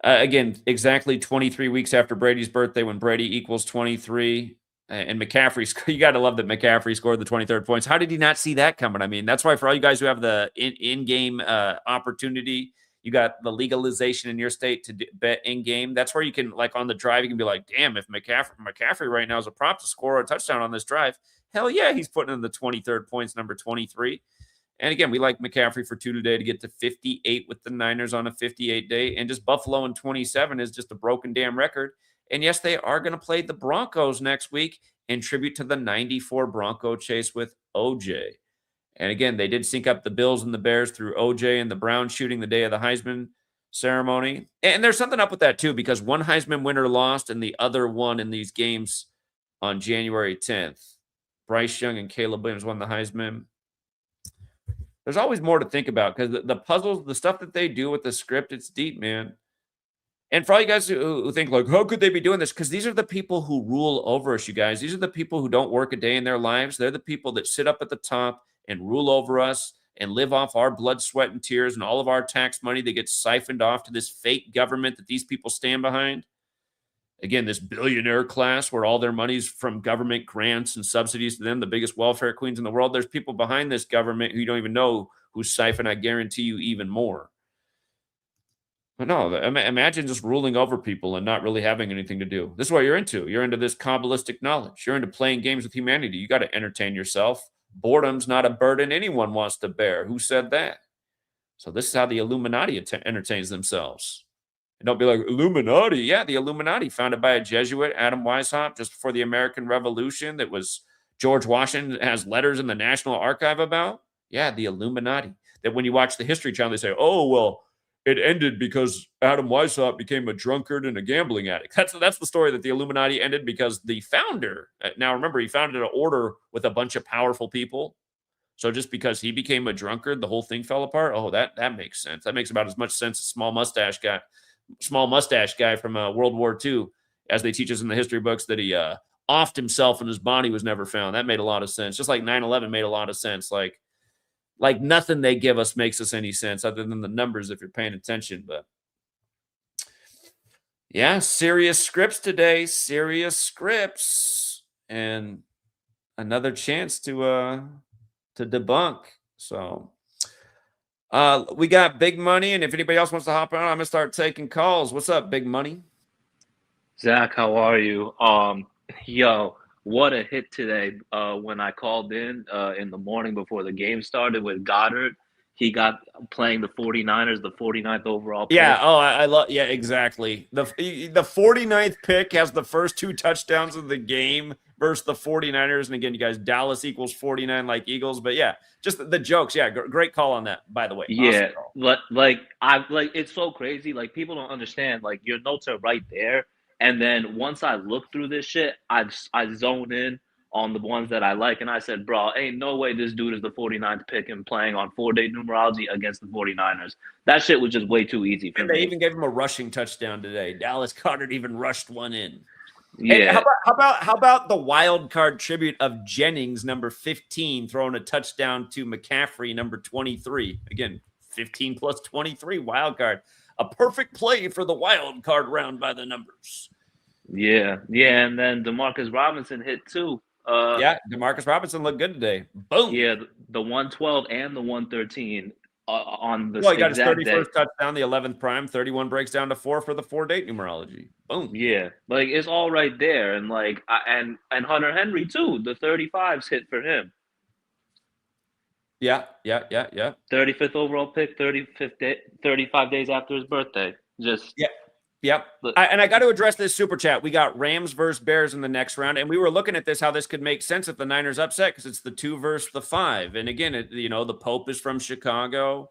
Again, exactly 23 weeks after Brady's birthday when Brady equals 23. And McCaffrey, you got to love that McCaffrey scored the 23rd points. How did he not see that coming? I mean, that's why for all you guys who have the in-game opportunity, you got the legalization in your state to bet in-game. That's where you can, like on the drive, you can be like, damn, if McCaffrey right now is a prop to score a touchdown on this drive, hell yeah, he's putting in the 23rd points, number 23. And again, we like McCaffrey for 2 today to get to 58 with the Niners on a 58 day. And just Buffalo in 27 is just a broken damn record. And yes, they are going to play the Broncos next week in tribute to the 94 Bronco chase with OJ. And again, they did sync up the Bills and the Bears through OJ and the Browns shooting the day of the Heisman ceremony. And there's something up with that too, because one Heisman winner lost and the other won in these games on January 10th. Bryce Young and Caleb Williams won the Heisman. There's always more to think about because the puzzles, the stuff that they do with the script, it's deep, man. And for all you guys who think like, how could they be doing this? Because these are the people who rule over us, you guys. These are the people who don't work a day in their lives. They're the people that sit up at the top and rule over us and live off our blood, sweat, and tears and all of our tax money that gets siphoned off to this fake government that these people stand behind. Again, this billionaire class where all their money's from government grants and subsidies to them, the biggest welfare queens in the world. There's people behind this government who you don't even know who siphon, I guarantee you, even more. But no, imagine just ruling over people and not really having anything to do. This is what you're into. You're into this Kabbalistic knowledge. You're into playing games with humanity. You got to entertain yourself. Boredom's not a burden anyone wants to bear. Who said that? So this is how the Illuminati entertains themselves. And don't be like, Illuminati. Yeah, the Illuminati, founded by a Jesuit, Adam Weishaupt, just before the American Revolution, that was George Washington has letters in the National Archive about. Yeah, the Illuminati. That when you watch the History Channel, they say, oh, well, it ended because Adam Weishaupt became a drunkard and a gambling addict. That's the story, that the Illuminati ended because the founder, now remember, he founded an order with a bunch of powerful people. So just because he became a drunkard, the whole thing fell apart. Oh, that makes sense. That makes about as much sense as small mustache guy from World War II, as they teach us in the history books, that he offed himself and his body was never found. That made a lot of sense. Just like 9/11 made a lot of sense. Like nothing they give us makes us any sense other than the numbers if you're paying attention. But yeah, serious scripts today. Serious scripts. And another chance to debunk. So we got Big Money, and if anybody else wants to hop on, I'm gonna start taking calls. What's up, Big Money? Zach, how are you? Yo, what a hit today. When I called in the morning before the game started with Goddard, he got playing the 49ers, the 49th overall Yeah. pick. Oh, I love. Yeah, exactly. The 49th pick has the first 2 touchdowns of the game versus the 49ers. And again, you guys, Dallas equals 49 like Eagles. But yeah, just the jokes. Yeah, great call on that, by the way. Awesome Yeah, call. like it's so crazy. Like people don't understand. Like your notes are right there, and then once I look through this shit, I zone in on the ones that I like, and I said, bro, ain't no way this dude is the 49th pick and playing on 4-day numerology against the 49ers. That shit was just way too easy for And they me. even gave him a rushing touchdown today. Dallas Goedert even rushed one in. And Yeah, how about the wild card tribute of Jennings, number 15, throwing a touchdown to McCaffrey, number 23. Again, 15 plus 23 wild card. A perfect play for the wild card round by the numbers. yeah, and then Demarcus Robinson hit too. Yeah, Demarcus Robinson looked good today. Boom. Yeah, the 112 and the 113 on Well, this he got his exact day. 31st touchdown, the 11th prime. 31 breaks down to 4 for the 4-date numerology. Boom. Yeah, like it's all right there, and and Hunter Henry too. The 35s hit for him. Yeah. 35th overall pick, 35th day, 35 days after his birthday. Just Yeah. Yep. And I got to address this super chat. We got Rams versus Bears in the next round. And we were looking at this, how this could make sense if the Niners upset, because it's the 2 versus the 5. And again, the Pope is from Chicago.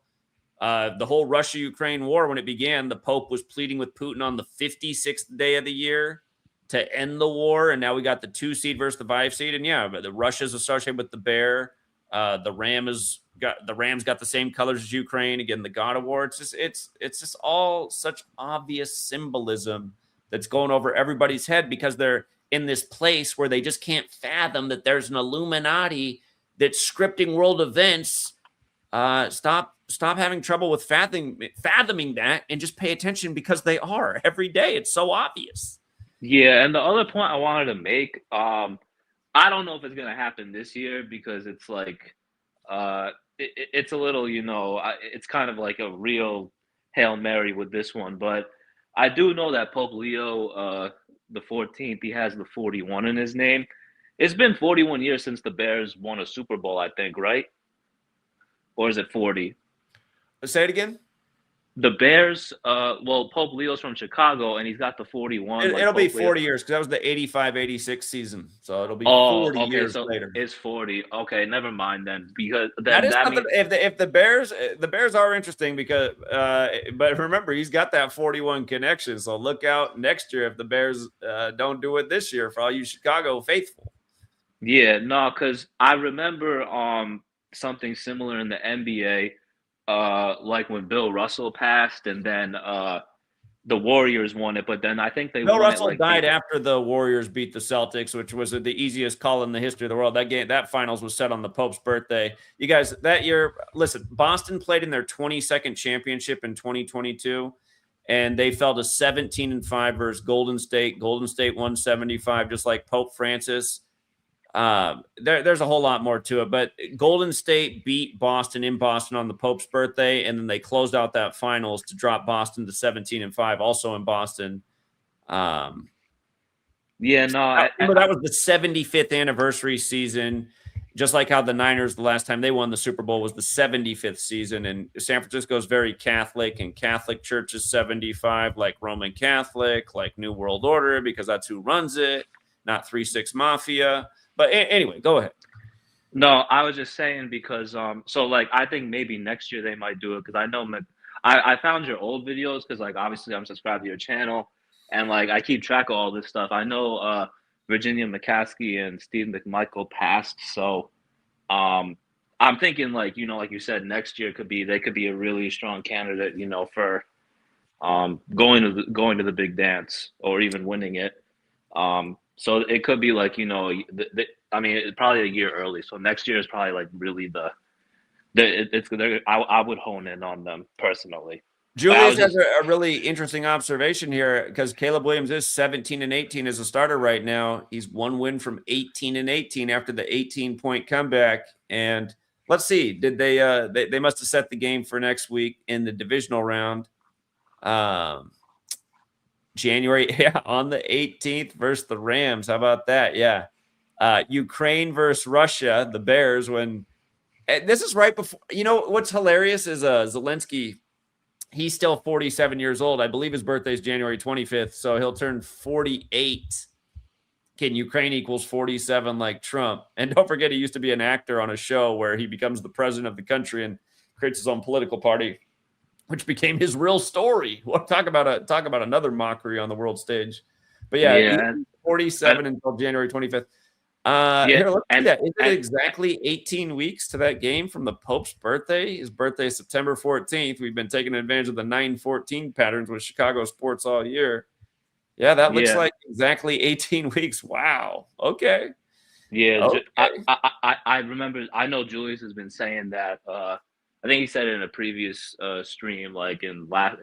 The whole Russia-Ukraine war, when it began, the Pope was pleading with Putin on the 56th day of the year to end the war. And now we got the 2 seed versus the 5 seed. And yeah, but the Russia's associated with the bear. The Rams got the same colors as Ukraine. Again, the God of War. It's just all such obvious symbolism that's going over everybody's head, because they're in this place where they just can't fathom that there's an Illuminati that's scripting world events. Stop having trouble with fathoming that, and just pay attention, because they are every day. It's so obvious. yeah. And the other point I wanted to make, I don't know if it's gonna happen this year, because it's like, it's a little, it's kind of like a real Hail Mary with this one, but I do know that Pope Leo, the 14th, he has the 41 in his name. It's been 41 years since the Bears won a Super Bowl, I think, right? Or is it 40? Say it again. The Bears, well, Pope Leo's from Chicago, and he's got the 41. It'll be 40 years, because that was the 85-86 season. So it'll be Oh, 40 okay, years so later. it's 40. Okay, never mind then, because That is that something. means If the Bears are interesting, because but remember, he's got that 41 connection. So look out next year if the Bears don't do it this year, for all you Chicago faithful. yeah, no, because I remember something similar in the NBA, like when Bill Russell passed, and then the Warriors won it, but then I think they Bill won it Russell like died after the Warriors beat the Celtics, which was the easiest call in the history of the world. That finals was set on the Pope's birthday. You guys, that year, listen, Boston played in their 22nd championship in 2022, and they fell to 17-5 versus Golden State. Golden State won 75, just like Pope Francis. There's a whole lot more to it, but Golden State beat Boston in Boston on the Pope's birthday, and then they closed out that finals to drop Boston to 17-5, also in Boston. Yeah, no, remember that was the 75th anniversary season, just like how the Niners, the last time they won the Super Bowl, was the 75th season. And San Francisco is very Catholic, and Catholic Church is 75, like Roman Catholic, like New World Order, because that's who runs it, not 3-6 Mafia. But anyway, go ahead. No, I was just saying because so like I think maybe next year they might do it because I know I found your old videos because like obviously I'm subscribed to your channel and like I keep track of all this stuff. I know Virginia McCaskey and Steve McMichael passed, so I'm thinking like like you said next year they could be a really strong candidate for going to the big dance or even winning it. So it could be like I mean, it's probably a year early. So next year is probably like really I would hone in on them personally. Julius has a really interesting observation here because Caleb Williams is 17-18 as a starter right now. He's one win from 18-18 after the 18-point comeback. And let's see, did they must have set the game for next week in the divisional round. January, on the 18th versus the Rams. How about that? Yeah. Ukraine versus Russia, the Bears, when this is right before, what's hilarious is Zelensky, he's still 47 years old. I believe his birthday is January 25th, so he'll turn 48. Can Ukraine equals 47 like Trump? And don't forget, he used to be an actor on a show where he becomes the president of the country and creates his own political party, which became his real story. We'll talk about another mockery on the world stage. But yeah. 47 until January 25th. Here, let's see that. Is it exactly 18 weeks to that game from the Pope's birthday? His birthday is September 14th. We've been taking advantage of the 9-14 patterns with Chicago sports all year. Yeah, that looks like exactly 18 weeks. Wow. Okay. Yeah. Okay. I remember, I know Julius has been saying that, I think he said it in a previous stream, like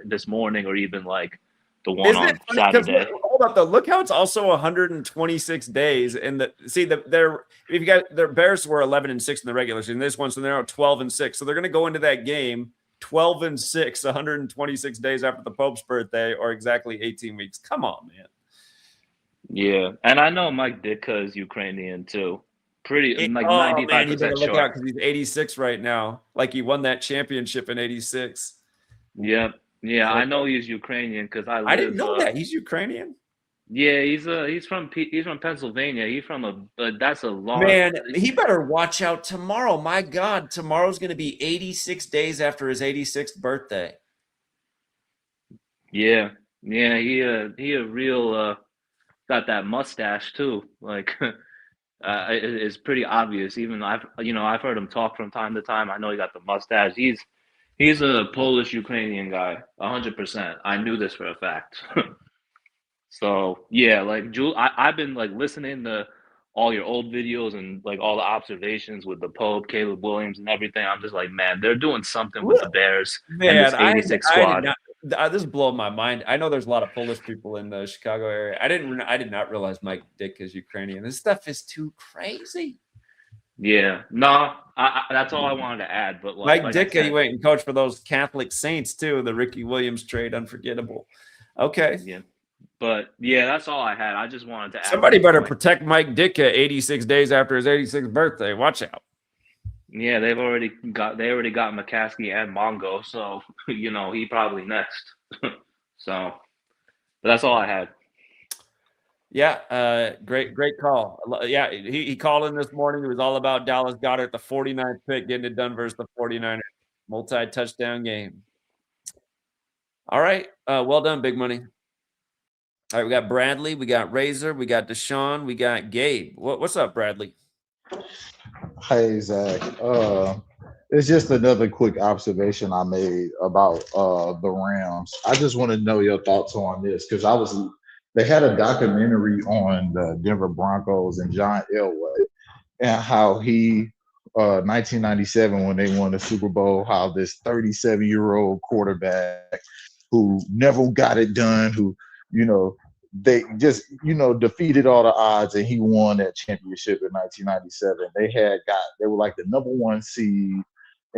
this morning, or even like the one on Saturday. Hold up, though. Look how it's also 126 days. And their Bears were 11-6 in the regular season. This one, so they're now 12-6. So they're going to go into that game 12-6, 126 days after the Pope's birthday, or exactly 18 weeks. Come on, man. Yeah, and I know Mike Ditka is Ukrainian too. Pretty like 95% man, you better look sure. out because he's 86 right now. Like he won that championship in 86. Yeah, I know he's Ukrainian because I didn't know that he's Ukrainian. Yeah, he's from Pennsylvania. That's a long man. He better watch out tomorrow. My God, tomorrow's going to be 86 days after his 86th birthday. Yeah, he a real got that mustache too. Like. It's pretty obvious. Even I've heard him talk from time to time. I know he got the mustache. He's a Polish Ukrainian guy, 100%. I knew this for a fact. So yeah, like I've been like listening to all your old videos and like all the observations with the Pope, Caleb Williams, and everything. I'm just like, man, they're doing something with the Bears and this 86 squad. This is blowing my mind. I know there's a lot of Polish people in the Chicago area. I did not realize Mike Ditka is Ukrainian. This stuff is too crazy. Yeah, no, that's all I wanted to add. But like Mike Ditka, he went and coached for those Catholic Saints too. The Ricky Williams trade, unforgettable. Okay. Yeah, but yeah, that's all I had. I just wanted to add. Somebody better protect Mike Ditka 86 days after his 86th birthday. Watch out. Yeah, they already got McCaskey and Mongo, so he probably next. So, but that's all I had. Yeah, great call. Yeah, he called in this morning. It was all about Dallas Goedert, the 49th pick, getting it done versus the 49ers. Multi-touchdown game. All right, well done, Big Money. All right, we got Bradley, we got Razor, we got Deshaun, we got Gabe. What's up, Bradley? Hey, Zach. It's just another quick observation I made about the Rams. I just want to know your thoughts on this because they had a documentary on the Denver Broncos and John Elway and how he 1997 when they won the Super Bowl, how this 37-year-old quarterback who never got it done, who you know they just defeated all the odds and he won that championship in 1997. They were like the number one seed,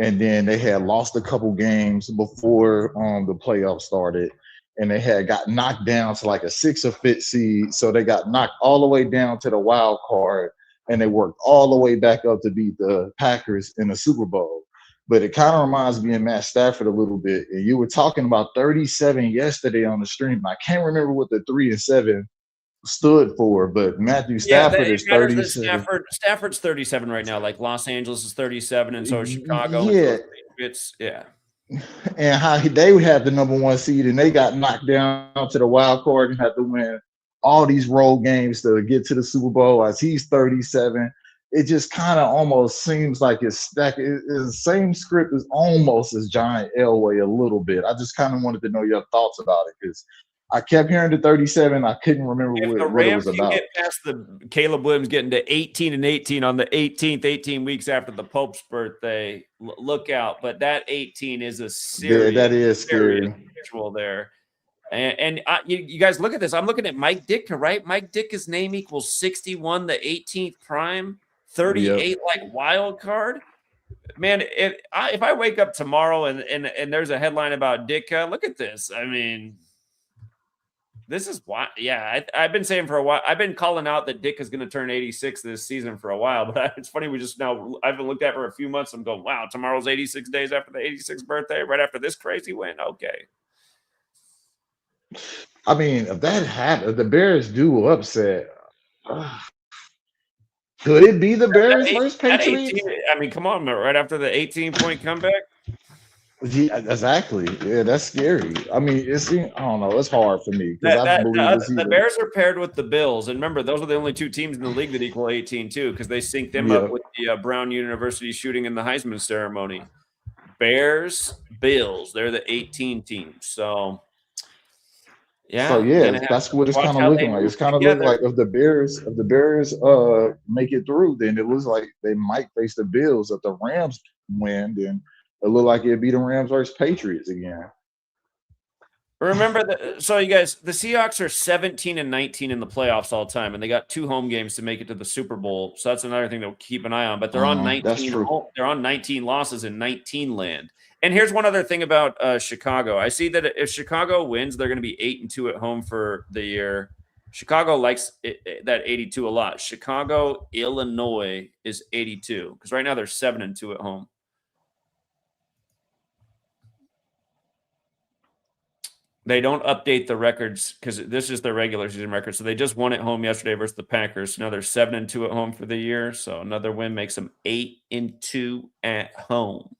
and then they had lost a couple games before the playoffs started, and they had got knocked down to like a 6 or 5th seed, so they got knocked all the way down to the wild card, and they worked all the way back up to beat the Packers in the Super Bowl. But it kind of reminds me of Matt Stafford a little bit. And you were talking about 37 yesterday on the stream. I can't remember what the 3 and 7 stood for, but Matthew Stafford is 37. Stafford's 37 right now. Like Los Angeles is 37, and so is Chicago. Yeah. Yeah. And how they had the number one seed, and they got knocked down to the wild card and had to win all these road games to get to the Super Bowl as he's 37. It just kind of almost seems like it's stacked. The same script is almost as John Elway a little bit. I just kind of wanted to know your thoughts about it because I kept hearing the 37. I couldn't remember what it was about. Get past the Caleb Williams getting to 18 and 18 on the 18th, 18 weeks after the Pope's birthday. Look out! But that 18 is a serious, that is scary visual there. And you guys look at this. I'm looking at Mike Ditka, right? Mike Ditka's name equals 61, the 18th prime, 38 like wild card. Man, if I wake up tomorrow and there's a headline about Ditka, look at this. I mean, this is why. Yeah, I've been saying for a while. I've been calling out that Dick is going to turn 86 this season for a while, but it's funny. I haven't looked at it for a few months. I'm going, wow, tomorrow's 86 days after the 86th birthday, right after this crazy win. Okay. I mean, if that happened, if the Bears do upset, could it be the Bears versus Patriots? I mean, come on, right after the 18-point comeback. Yeah, exactly. Yeah, that's scary. I mean, I don't know. It's hard for me because I believe the Bears are paired with the Bills, and remember, those are the only two teams in the league that equal 18 too, because they synced them up with the Brown University shooting in the Heisman ceremony. Bears, Bills, they're the 18 teams. So. Yeah. So yeah, that's what it's kind of looking like. It's kind of looking like if the Bears make it through, then it looks like they might face the Bills. If the Rams win, then it look like it'd be the Rams versus Patriots again. Remember so you guys, the Seahawks are 17 and 19 in the playoffs all time, and they got 2 home games to make it to the Super Bowl. So that's another thing to keep an eye on. But they're on 19. They're on 19 losses in 19 land. And here's one other thing about Chicago. I see that if Chicago wins, they're going to be 8-2 at home for the year. Chicago likes that 82 a lot. Chicago, Illinois is 82 because right now they're 7-2 at home. They don't update the records because this is their regular season record. So they just won at home yesterday versus the Packers. So now they're 7-2 at home for the year. So another win makes them 8-2 at home.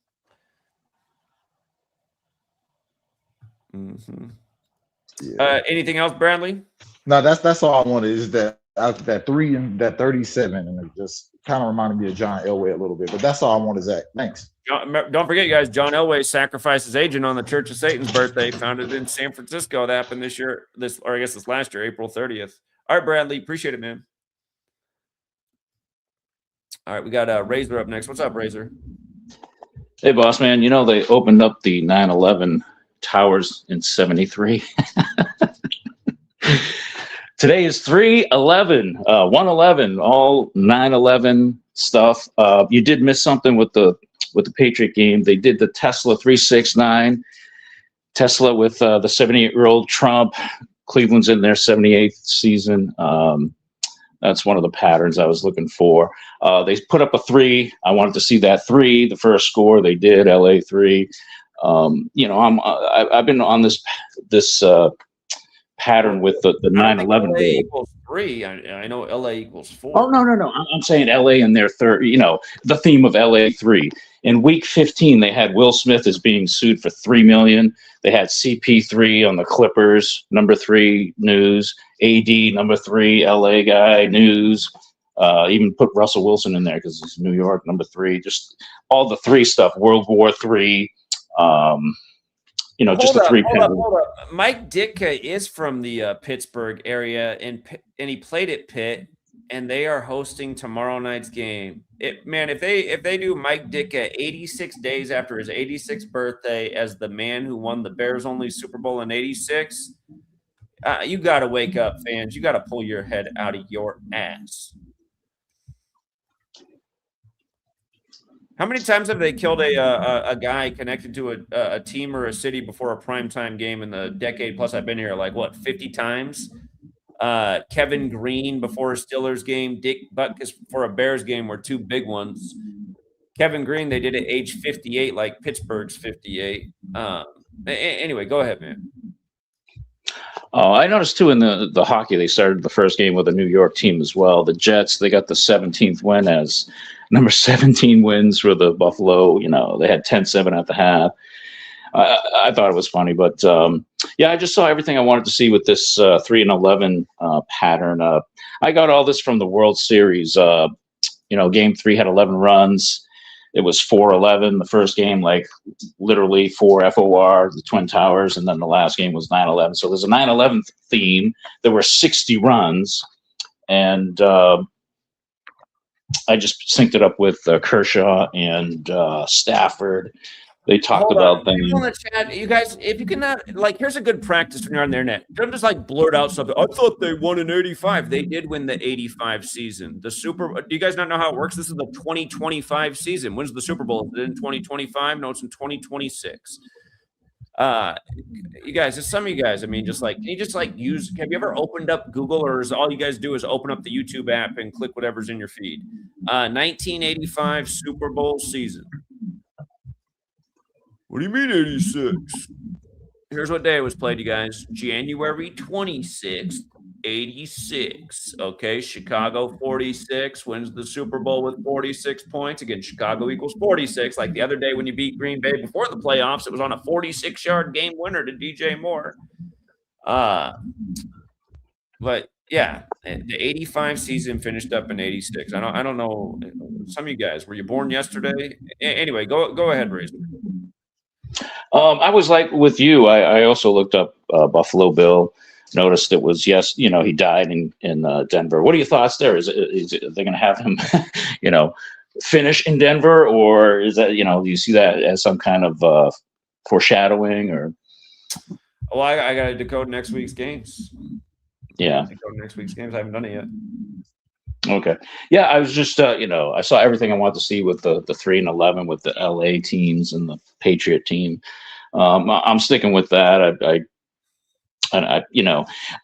Mm-hmm. Yeah. Anything else, Bradley? No, that's all I wanted is that 3 and that 37, and it just kind of reminded me of John Elway a little bit. But that's all I wanted, Zach. Thanks. Don't forget, guys, John Elway sacrificed his agent on the Church of Satan's birthday, founded in San Francisco. That happened this last year, April 30th. All right, Bradley, appreciate it, man. All right, we got Razor up next. What's up, Razor? Hey, boss man. You know they opened up the 9/11 towers in 73. Today is 3/11, 1/11, all 9/11 stuff. You did miss something with the Patriot game. They did the Tesla 369, Tesla with the 78-year-old Trump. Cleveland's in their 78th season. That's one of the patterns I was looking for. They put up a 3. I wanted to see that 3, the first score. They did, LA 3. I've been on this pattern with the 9/11 LA equals 3. I know LA equals 4. Oh no! I'm saying LA in their third. The theme of LA 3. In week 15, they had Will Smith is being sued for $3 million. They had CP3 on the Clippers, number 3 news. AD, number 3 LA guy news. Even put Russell Wilson in there because he's New York, number 3. Just all the 3 stuff. World War III. Just the 3 hold up. Mike Ditka is from the Pittsburgh area, and he played at Pitt, and they are hosting tomorrow night's game. If they do Mike Ditka 86 days after his 86th birthday as the man who won the Bears only Super Bowl in '86, you got to wake up, fans. You got to pull your head out of your ass. How many times have they killed a guy connected to a team or a city before a primetime game in the decade plus I've been here? Like, what, 50 times? Kevin Green before a Steelers game. Dick Butkus before a Bears game were 2 big ones. Kevin Green, they did at age 58, like Pittsburgh's 58. Anyway, go ahead, man. I noticed, too, in the hockey, they started the first game with a New York team as well. The Jets, they got the 17th win as number 17 wins for the Buffalo. They had 10-7 at the half. I thought it was funny, but I just saw everything I wanted to see with this 3-11 pattern. I got all this from the World Series. Game 3 had 11 runs. It was 4-11 the first game, like literally 4 FOR, the Twin Towers, and then the last game was 9-11. So there's a 9-11 theme. There were 60 runs, and I just synced it up with Kershaw and Stafford. They talked about things. People in the chat, you guys, if you cannot, here's a good practice when you're on the internet. Don't just blurt out something. I thought they won in '85. They did win the '85 season. Do you guys not know how it works? This is the 2025 season. When's the Super Bowl? Is it in 2025? No, it's in 2026. You guys, some of you guys, can you have you ever opened up Google, or is all you guys do is open up the YouTube app and click whatever's in your feed? 1985 Super Bowl season. What do you mean 86? Here's what day it was played, you guys. January 26th, 86. Okay, Chicago 46 wins the Super Bowl with 46 points. Again, Chicago equals 46. Like the other day when you beat Green Bay before the playoffs, it was on a 46-yard game winner to DJ Moore. But yeah, the 85 season finished up in 86. I don't know. Some of you guys, were you born yesterday? Anyway, go ahead, Razor. I was like with you. I also looked up Buffalo Bill. Noticed it was he died in Denver. What are your thoughts there? Is they going to have him, finish in Denver, or is that do you see that as some kind of foreshadowing or? Well, I got to decode next week's games. Yeah, decode next week's games. I haven't done it yet. Okay. Yeah, I was just I saw everything I wanted to see with the 3-11 with the LA teams and the Patriot team. I'm sticking with that. I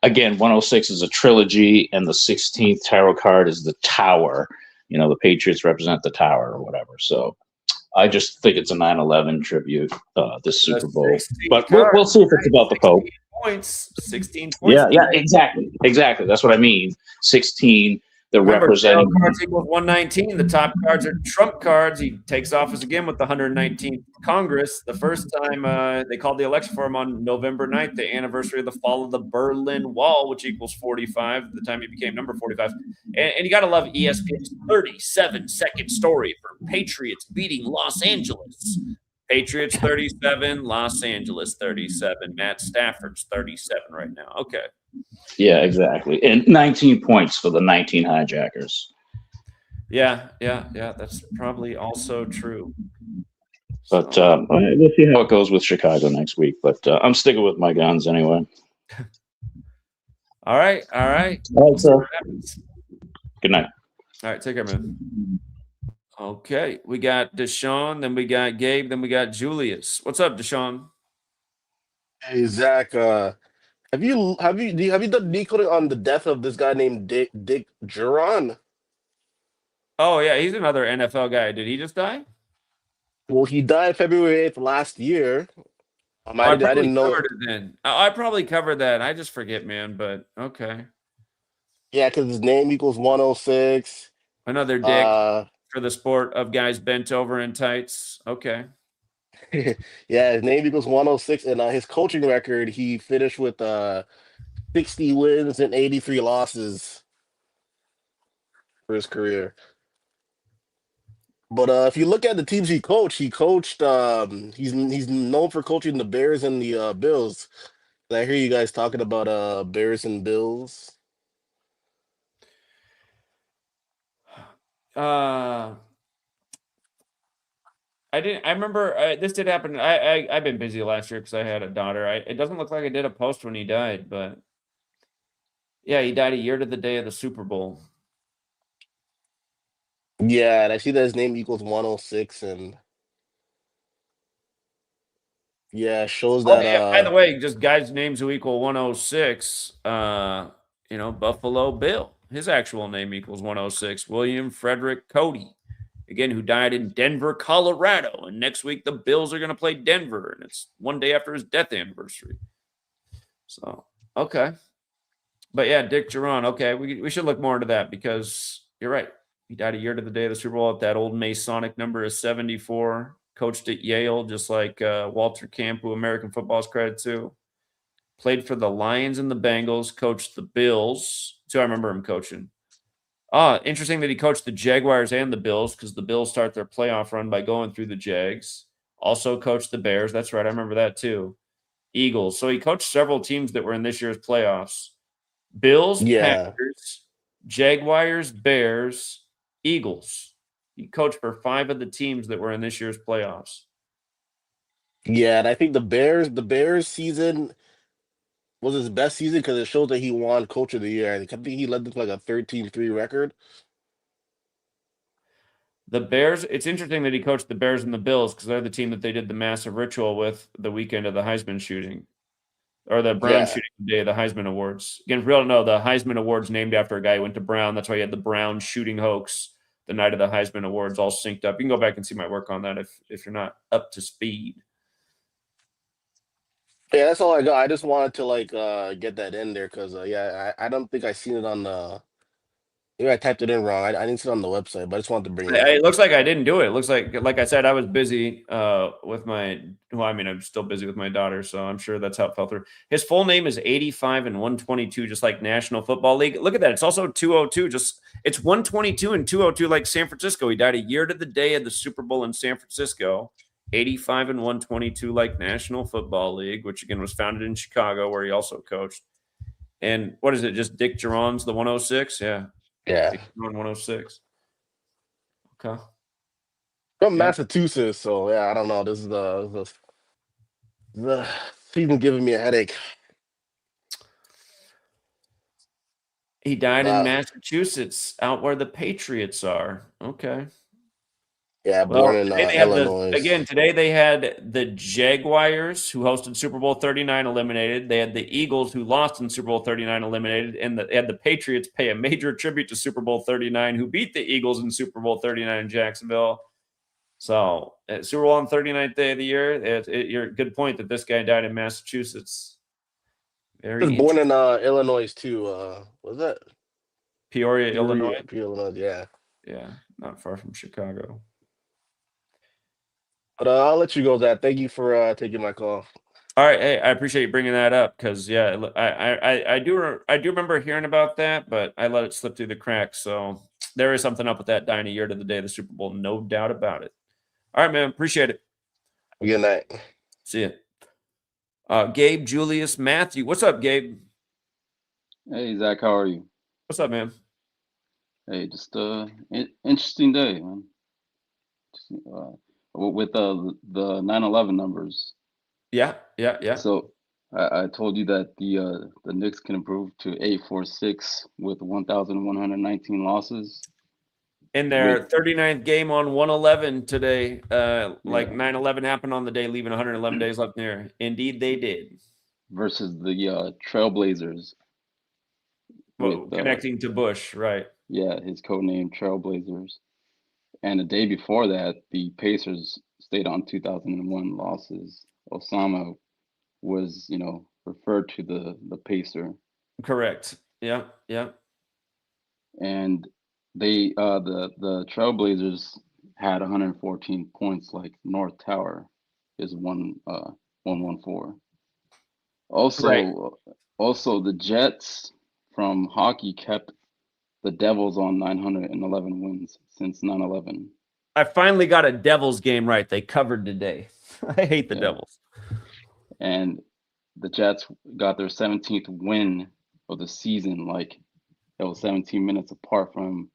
again, 106 is a trilogy, and the 16th tarot card is the Tower. The Patriots represent the Tower or whatever. So I just think it's a 9/11 tribute this Super Bowl. But we'll see if it's about the Pope. 16 points. Yeah, exactly. That's what I mean. 16. Remember, representing cards equals 119. The top cards are Trump cards. He takes office again with the 119th Congress. The first time they called the election for him on November 9th, the anniversary of the fall of the Berlin Wall, which equals 45, the time he became number 45. And you got to love ESPN's 37-second story for Patriots beating Los Angeles. Patriots 37, Los Angeles 37. Matt Stafford's 37 right now. Okay. Yeah, exactly. And 19 points for the 19 hijackers. Yeah. That's probably also true. But we'll see how it goes with Chicago next week. But I'm sticking with my guns anyway. All right. All right, sir. Good night. All right, take care, man. Okay, we got Deshaun, then we got Gabe, then we got Julius. What's up, Deshaun? Hey Zach, have you done decoding on the death of this guy named Dick Duran? Oh yeah, he's another NFL guy. Did he just die? Well, he died February 8th last year. I didn't know. Covered it then. I probably covered that. I just forget, man. But okay. Yeah, because his name equals 106. Another dick for the sport of guys bent over in tights. Okay. Yeah, his name equals 106, and his coaching record, he finished with 60 wins and 83 losses. for his career. But if you look at the teams he coached, he's known for coaching the Bears and the Bills. I hear you guys talking about Bears and Bills. I remember this did happen. I've been busy last year because I had a daughter. It doesn't look like I did a post when he died, but yeah, he died a year to the day of the Super Bowl. Yeah, and I see that his name equals 106, and yeah, shows that yeah, by the way, just guys' names who equal 106. Buffalo Bill. His actual name equals 106. William Frederick Cody. Again, who died in Denver, Colorado. And next week, the Bills are going to play Denver. And it's one day after his death anniversary. So, okay. But yeah, Dick Geron. Okay, we should look more into that because you're right. He died a year to the day of the Super Bowl. At that old Masonic number is 74. Coached at Yale, just like Walter Camp, who American football is credit to. Played for the Lions and the Bengals. Coached the Bills. So I remember him coaching. Interesting that he coached the Jaguars and the Bills because the Bills start their playoff run by going through the Jags. Also coached the Bears. That's right. I remember that too. Eagles. So he coached several teams that were in this year's playoffs. Bills, yeah, Packers, Jaguars, Bears, Eagles. He coached for 5 of the teams that were in this year's playoffs. yeah, and I think the Bears season was his best season because it shows that he won Coach of the Year. I think he led them to like a 13-3 record. The Bears, it's interesting that he coached the Bears and the Bills because they're the team that they did the massive ritual with the weekend of the Heisman shooting. Or the Brown Yeah. shooting day of the Heisman Awards. Again, if you don't know, the Heisman Awards named after a guy who went to Brown. That's why you had the Brown shooting hoax the night of the Heisman Awards all synced up. You can go back and see my work on that if you're not up to speed. Yeah, that's all I got. I just wanted to get that in there because I don't think I seen it on the. Maybe I typed it in wrong. I didn't see it on the website, but I just wanted to bring it up. It looks like I didn't do it. It looks like I said, I was busy with I'm still busy with my daughter, so I'm sure that's how it fell through. His full name is 85 and 122, just like National Football League. Look at that. It's also 202. It's 122 and 202 like San Francisco. He died a year to the day of the Super Bowl in San Francisco. 85 and 122 like National Football League, which again was founded in Chicago, where he also coached. And what is it? Just Dick Geron's the 106? Yeah. Yeah. Dick Geron 106. Okay. From Massachusetts, so yeah, I don't know. This is the season giving me a headache. He died in Massachusetts, out where the Patriots are. Okay. Yeah, born in Illinois. Today they had the Jaguars, who hosted Super Bowl 39, eliminated. They had the Eagles, who lost in Super Bowl 39, eliminated. And they had the Patriots pay a major tribute to Super Bowl 39, who beat the Eagles in Super Bowl 39 in Jacksonville. So, Super Bowl on 39th day of the year, you're good point that this guy died in Massachusetts. He was born in Illinois, too. Was that? Peoria, Illinois? Illinois, yeah. Yeah, not far from Chicago. But I'll let you go, Zach. Thank you for taking my call. All right, hey, I appreciate you bringing that up because I do remember hearing about that, but I let it slip through the cracks. So there is something up with that dying a year to the day of the Super Bowl, no doubt about it. All right, man, appreciate it. Good night. See ya. Gabe, Julius, Matthew, what's up, Gabe? Hey Zach, how are you? What's up, man? Hey, just interesting day, man. With the 9/11 numbers. Yeah. So I told you that the Knicks can improve to 8-4-6 with 1,119 losses. In their 39th game on 1/11 today, 9/11 happened on the day, leaving 111 days left in there. Indeed, they did. Versus the Trailblazers. Connecting to Bush, right? Yeah, his codename Trailblazers. And the day before that, the Pacers stayed on 2001 losses. Osama was, referred to the Pacer. Correct. Yeah. And they the Trailblazers had 114 points, like North Tower is 114. Also, right. Also the Jets from hockey kept the Devils on 911 wins since 9/11. I finally got a Devils game right. They covered today. I hate the Yeah. Devils. And the Jets got their 17th win of the season. Like it was 17 minutes apart from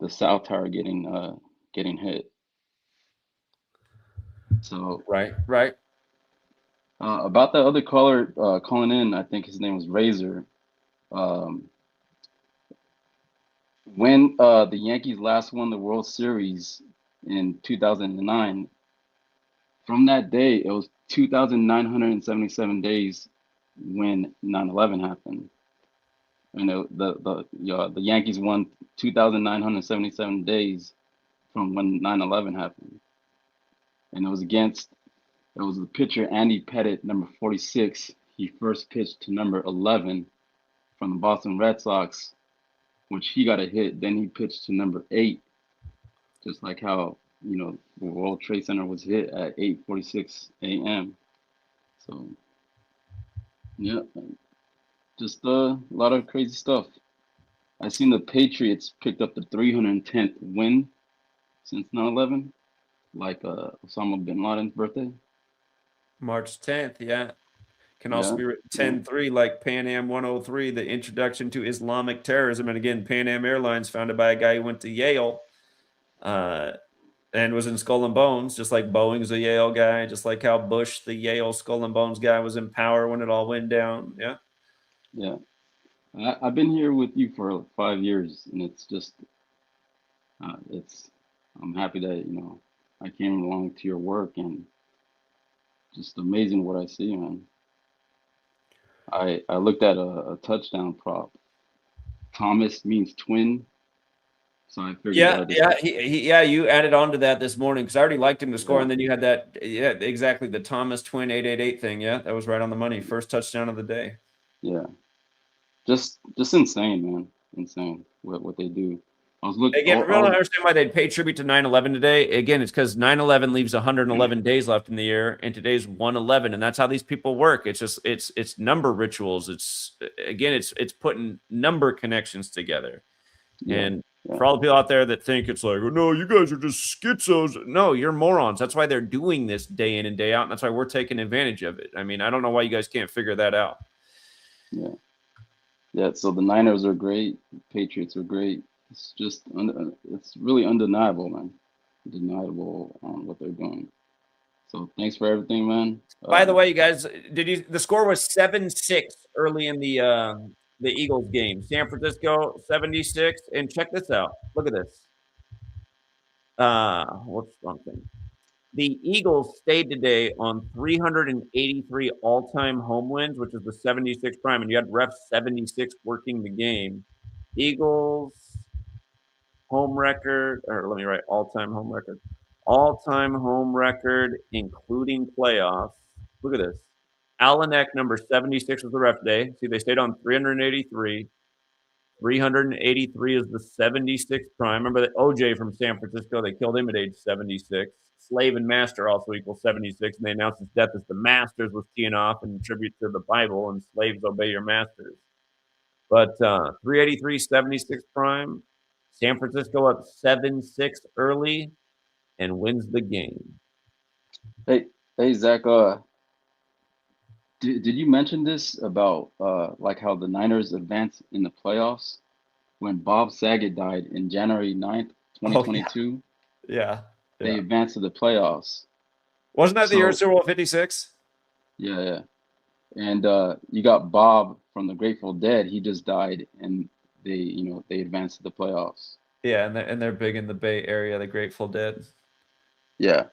the South Tower getting hit. So Right. about the other caller calling in, I think his name was Razor. When the Yankees last won the World Series in 2009, from that day, it was 2,977 days when 9/11 happened. And the Yankees won 2,977 days from when 9/11 happened. And it was the pitcher Andy Pettitte, number 46. He first pitched to number 11 from the Boston Red Sox, which he got a hit. Then he pitched to number 8, just like how, the World Trade Center was hit at 8:46 a.m. So, yeah, just a lot of crazy stuff. I seen the Patriots picked up the 310th win since 9/11, like Osama bin Laden's birthday. March 10th, yeah. Can also Yeah, be written 10-3, like Pan Am 103, the introduction to Islamic terrorism. And again, Pan Am Airlines, founded by a guy who went to Yale and was in Skull and Bones, just like Boeing's a Yale guy, just like how Bush, the Yale Skull and Bones guy, was in power when it all went down. Yeah. Yeah. I've been here with you for 5 years, and it's just, I'm happy that, I came along to your work, and just amazing what I see, man. I looked at a touchdown prop. Thomas means twin, so I figured Yeah, that yeah, you added on to that this morning because I already liked him to score, Yeah. and then you had that, yeah, exactly, the Thomas twin 888 thing. Yeah, that was right on the money. First touchdown of the day. Yeah, just insane, man, insane what they do. I was looking. Again, I really don't understand why they'd pay tribute to 9/11 today. Again, it's because 9/11 leaves 111 days left in the year, and today's 1/11, and that's how these people work. It's just it's number rituals. It's putting number connections together. Yeah, And yeah. for all the people out there that think it's like, oh, no, you guys are just schizos. No, you're morons. That's why they're doing this day in and day out, and that's why we're taking advantage of it. I mean, I don't know why you guys can't figure that out. Yeah. Yeah, so the Niners are great. The Patriots are great. It's just, it's really undeniable, man. Undeniable on what they're doing. So thanks for everything, man. By the way, you guys, the score was 7-6 early in the Eagles game. San Francisco 76. And check this out. Look at this. What's the wrong thing? The Eagles stayed today on 383 all-time home wins, which is the 76 prime, and you had ref 76 working the game. Eagles home record, or let me write all-time home record. All-time home record, including playoffs. Look at this. Alanek, number 76 was the ref today. See, they stayed on 383. 383 is the 76 prime. Remember that OJ from San Francisco, they killed him at age 76. Slave and master also equals 76, and they announced his death as the masters was teeing off in tribute to the Bible, and slaves obey your masters. But 383, 76 prime. San Francisco up 7-6 early and wins the game. Hey, Zach, did you mention this about like how the Niners advanced in the playoffs when Bob Saget died in January 9th, 2022? Yeah. They advanced to the playoffs. Wasn't that the year Super Bowl 56? Yeah. And you got Bob from the Grateful Dead. He just died, and they advanced to the playoffs. Yeah, and they're big in the Bay Area, the Grateful Dead. Yeah.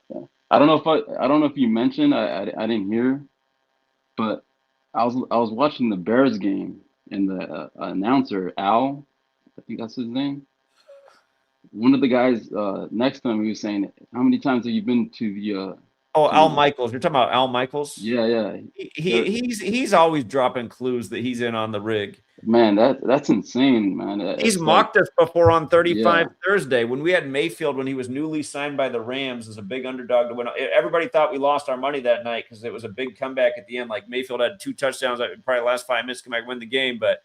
I don't know if you mentioned. I didn't hear, but I was watching the Bears game, and the announcer Al, I think that's his name. One of the guys next to him, he was saying, "How many times have you been to the?" Al Michaels. You're talking about Al Michaels? Yeah. He's always dropping clues that he's in on the rig. Man, that's insane, man. He's mocked us before on 35 Thursday when we had Mayfield when he was newly signed by the Rams as a big underdog to win. Everybody thought we lost our money that night because it was a big comeback at the end. Like Mayfield had 2 touchdowns, probably last 5 minutes to come back and win the game. But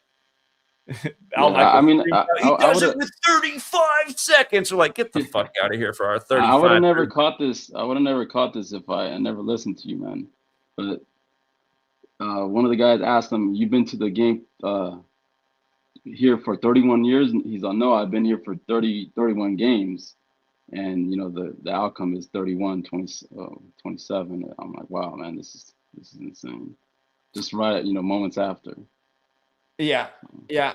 Al Yeah, Michaels I mean, screams out, he I does would it have. with 35 seconds. We're like, get the fuck out of here for our I would have 35. never caught this. I would have never caught this if I never listened to you, man. But one of the guys asked him, "You've been to the game here for 31 years?" And he's like, "No, I've been here for 31 games." And you know the outcome is 31, 27. I'm like, wow, man, this is insane. Just right, moments after. Yeah, yeah.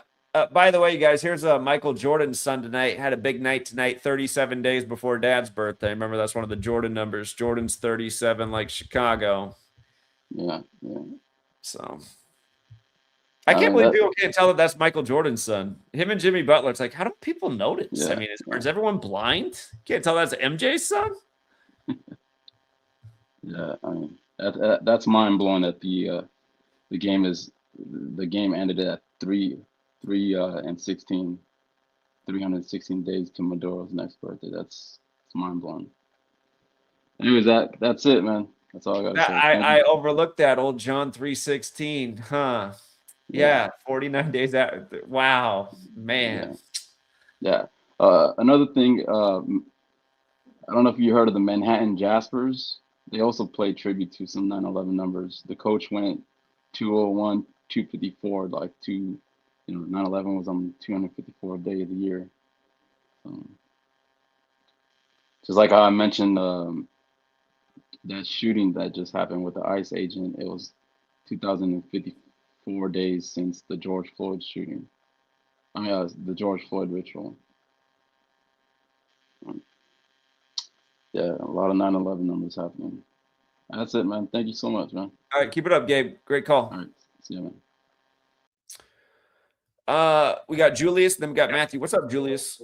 By the way, you guys, here's Michael Jordan's son tonight. Had a big night tonight, 37 days before Dad's birthday. Remember, that's one of the Jordan numbers. Jordan's 37, like Chicago. Yeah. So I can't mean, believe people can't tell that that's Michael Jordan's son. Him and Jimmy Butler. It's like, how do people notice? I Yeah, mean, is everyone blind? Can't tell that's MJ's son? yeah. I mean, that's mind blowing that the game ended at 316 days to Maduro's next birthday. It's mind blowing. Anyways, that's it, man. That's all I gotta say. Thank I you. overlooked that old John 3:16, huh? Yeah, 49 days out. Wow, man. Yeah. Another thing, I don't know if you heard of the Manhattan Jaspers. They also played tribute to some 9/11 numbers. The coach went 201, 254, like 9/11 was on 254th day of the year. Just like how I mentioned that shooting that just happened with the ICE agent, it was 2,054 days since the George Floyd shooting. I mean, the George Floyd ritual. Yeah, a lot of 9/11 numbers happening. That's it, man. Thank you so much, man. All right, keep it up, Gabe. Great call. All right, see you, man. We got Julius, then we got Matthew. What's up, Julius?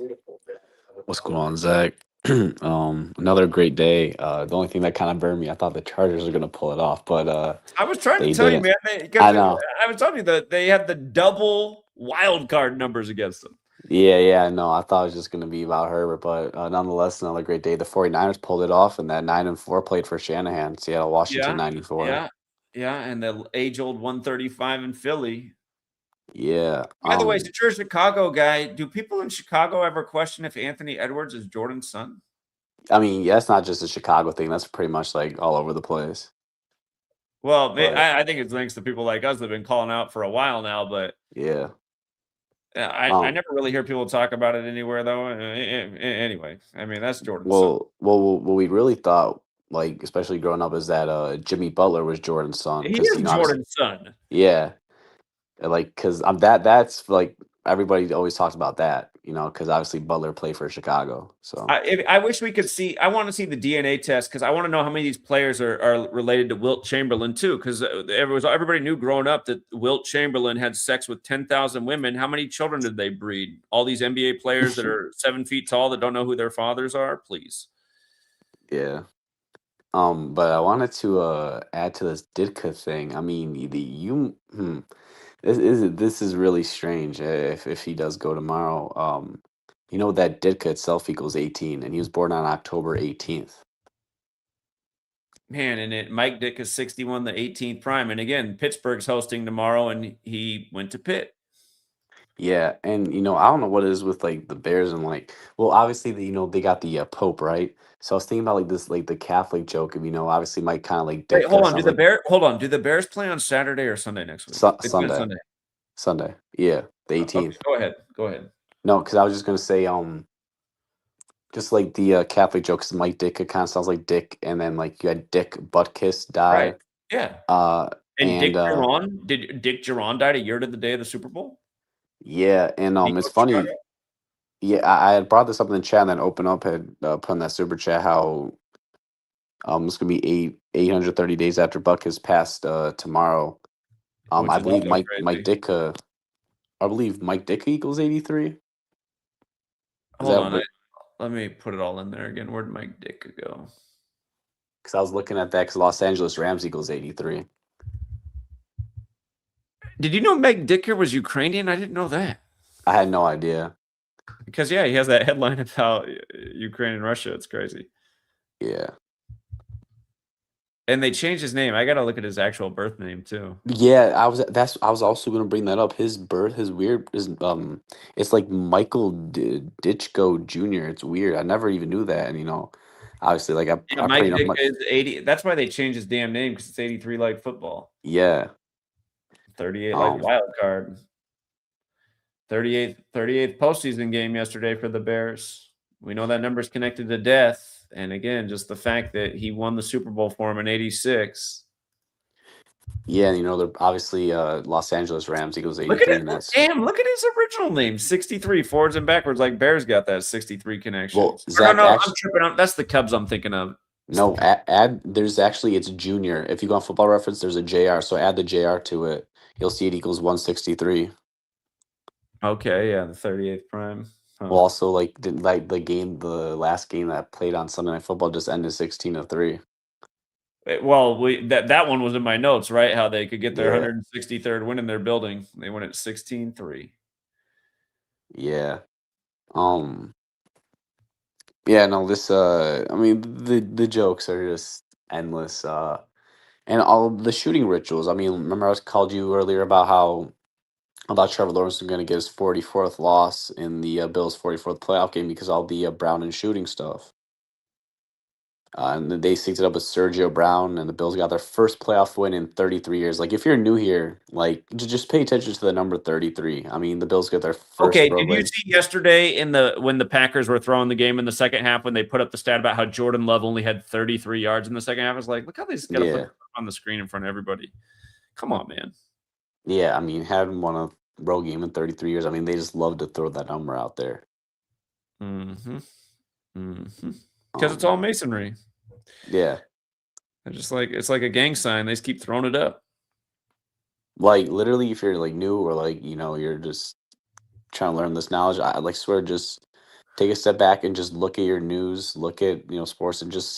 What's going on, Zach? Another great day. The only thing that kind of burned me, I thought the Chargers were gonna pull it off, but I was trying to they tell you, didn't. man, I because know. I was telling you that they had the double wild card numbers against them. Yeah, no, I thought it was just gonna be about Herbert, but nonetheless, another great day. The 49ers pulled it off, and that 9-4 played for Shanahan. Seattle, Washington, 94. Yeah, and the age-old 135 in Philly. Yeah. By the way, since you're a Chicago guy, do people in Chicago ever question if Anthony Edwards is Jordan's son? I mean, yeah, that's not just a Chicago thing. That's pretty much like all over the place. Well, But I think it's thanks to people like us that have been calling out for a while now, but yeah. I never really hear people talk about it anywhere, though. Anyway, I mean, that's Jordan's son. Well, what we really thought, like especially growing up, is that Jimmy Butler was Jordan's son He because is Jordan's son. yeah. Like, because that's like everybody always talks about that, because obviously Butler played for Chicago. So I wish we could see. I want to see the DNA test because I want to know how many of these players are related to Wilt Chamberlain too. Because everybody knew growing up that Wilt Chamberlain had sex with 10,000 women. How many children did they breed? All these NBA players that are 7 feet tall that don't know who their fathers are. Please. yeah. But I wanted to add to this Ditka thing. I mean, this is really strange if he does go tomorrow. You know that Ditka itself equals 18, and he was born on October 18th. Man, and Mike Dick is 61, the 18th prime. And again, Pittsburgh's hosting tomorrow, and he went to Pitt. Yeah, and I don't know what it is with like the Bears and like, well, obviously they got the Pope, right? So I was thinking about like this, like the Catholic joke of obviously Mike kind of like Wait, Ditka hold on. sounds like Do the Bears play on Saturday or Sunday next week? They play on Sunday, yeah, the Okay, 18th. go ahead. No, because I was just gonna say just like the Catholic joke, because Mike Ditka kind of sounds like Dick, and then like you had Dick Butkus die. Right. Yeah. And Dick and Geron, did Dick Geron died a year to the day of the Super Bowl? yeah, and it's funny. Chicago? Yeah, I had brought this up in the chat, and then Open Up had put in that super chat how it's gonna be 830 days after Buck has passed tomorrow. I believe Mike Ditka. I believe Mike Ditka equals 83. Hold on, let me put it all in there again. Where'd Mike Ditka go? Because I was looking at that because Los Angeles Rams equals 83. Did you know Mike Ditka was Ukrainian? I didn't know that. I had no idea. Because he has that headline about Ukraine and Russia. It's crazy. Yeah. And they changed his name. I got to look at his actual birth name too. Yeah, I was also gonna bring that up. His it's like Michael Ditchko Jr. It's weird. I never even knew that, and obviously, like Yeah, I Mike played up Dick my is 80. That's why they changed his damn name because it's 83 like football. yeah. 38 like Um, wild card. 38th postseason game yesterday for the Bears. We know that number's connected to death. And again, just the fact that he won the Super Bowl for him in 86. yeah, and they're obviously Los Angeles Rams equals Look at 83, it. and that's Damn, look at his original name. 63 forwards and backwards, like Bears got that 63 connection. well, No, Zach, I'm actually, tripping out. That's the Cubs I'm thinking of. no, there's actually it's junior. If you go on Football Reference, there's a JR, so add the JR to it. You'll see it equals 163. Okay, yeah, the 38th prime. Huh. Well, also the last game that played on Sunday Night Football just ended 16-3. Well, that one was in my notes, right? How they could get their Yeah. 163rd win in their building. They went at 16-3. Yeah. Yeah, no, this I mean the jokes are just endless. And all the shooting rituals. I mean, remember I called you earlier about Trevor Lawrence going to get his 44th loss in the Bills' 44th playoff game because all the Brown and shooting stuff. And then they synced it up with Sergio Brown, and the Bills got their first playoff win in 33 years. Like, if you're new here, like, just pay attention to the number 33. I mean, the Bills got their first Okay, road did you win. see yesterday when the Packers were throwing the game in the second half when they put up the stat about how Jordan Love only had 33 yards in the second half? I was like, look how they just got to put Yeah. it on the screen in front of everybody. Come on, man. Yeah, I mean, hadn't won a road game in 33 years. I mean, they just love to throw that number out there. Mm-hmm. Mm-hmm. Because it's all masonry. Yeah. They're just like, it's like a gang sign. They just keep throwing it up. Like, literally, if you're, like, new or, like, you're just trying to learn this knowledge, I, like, swear, just take a step back and just look at your news, look at, sports, and just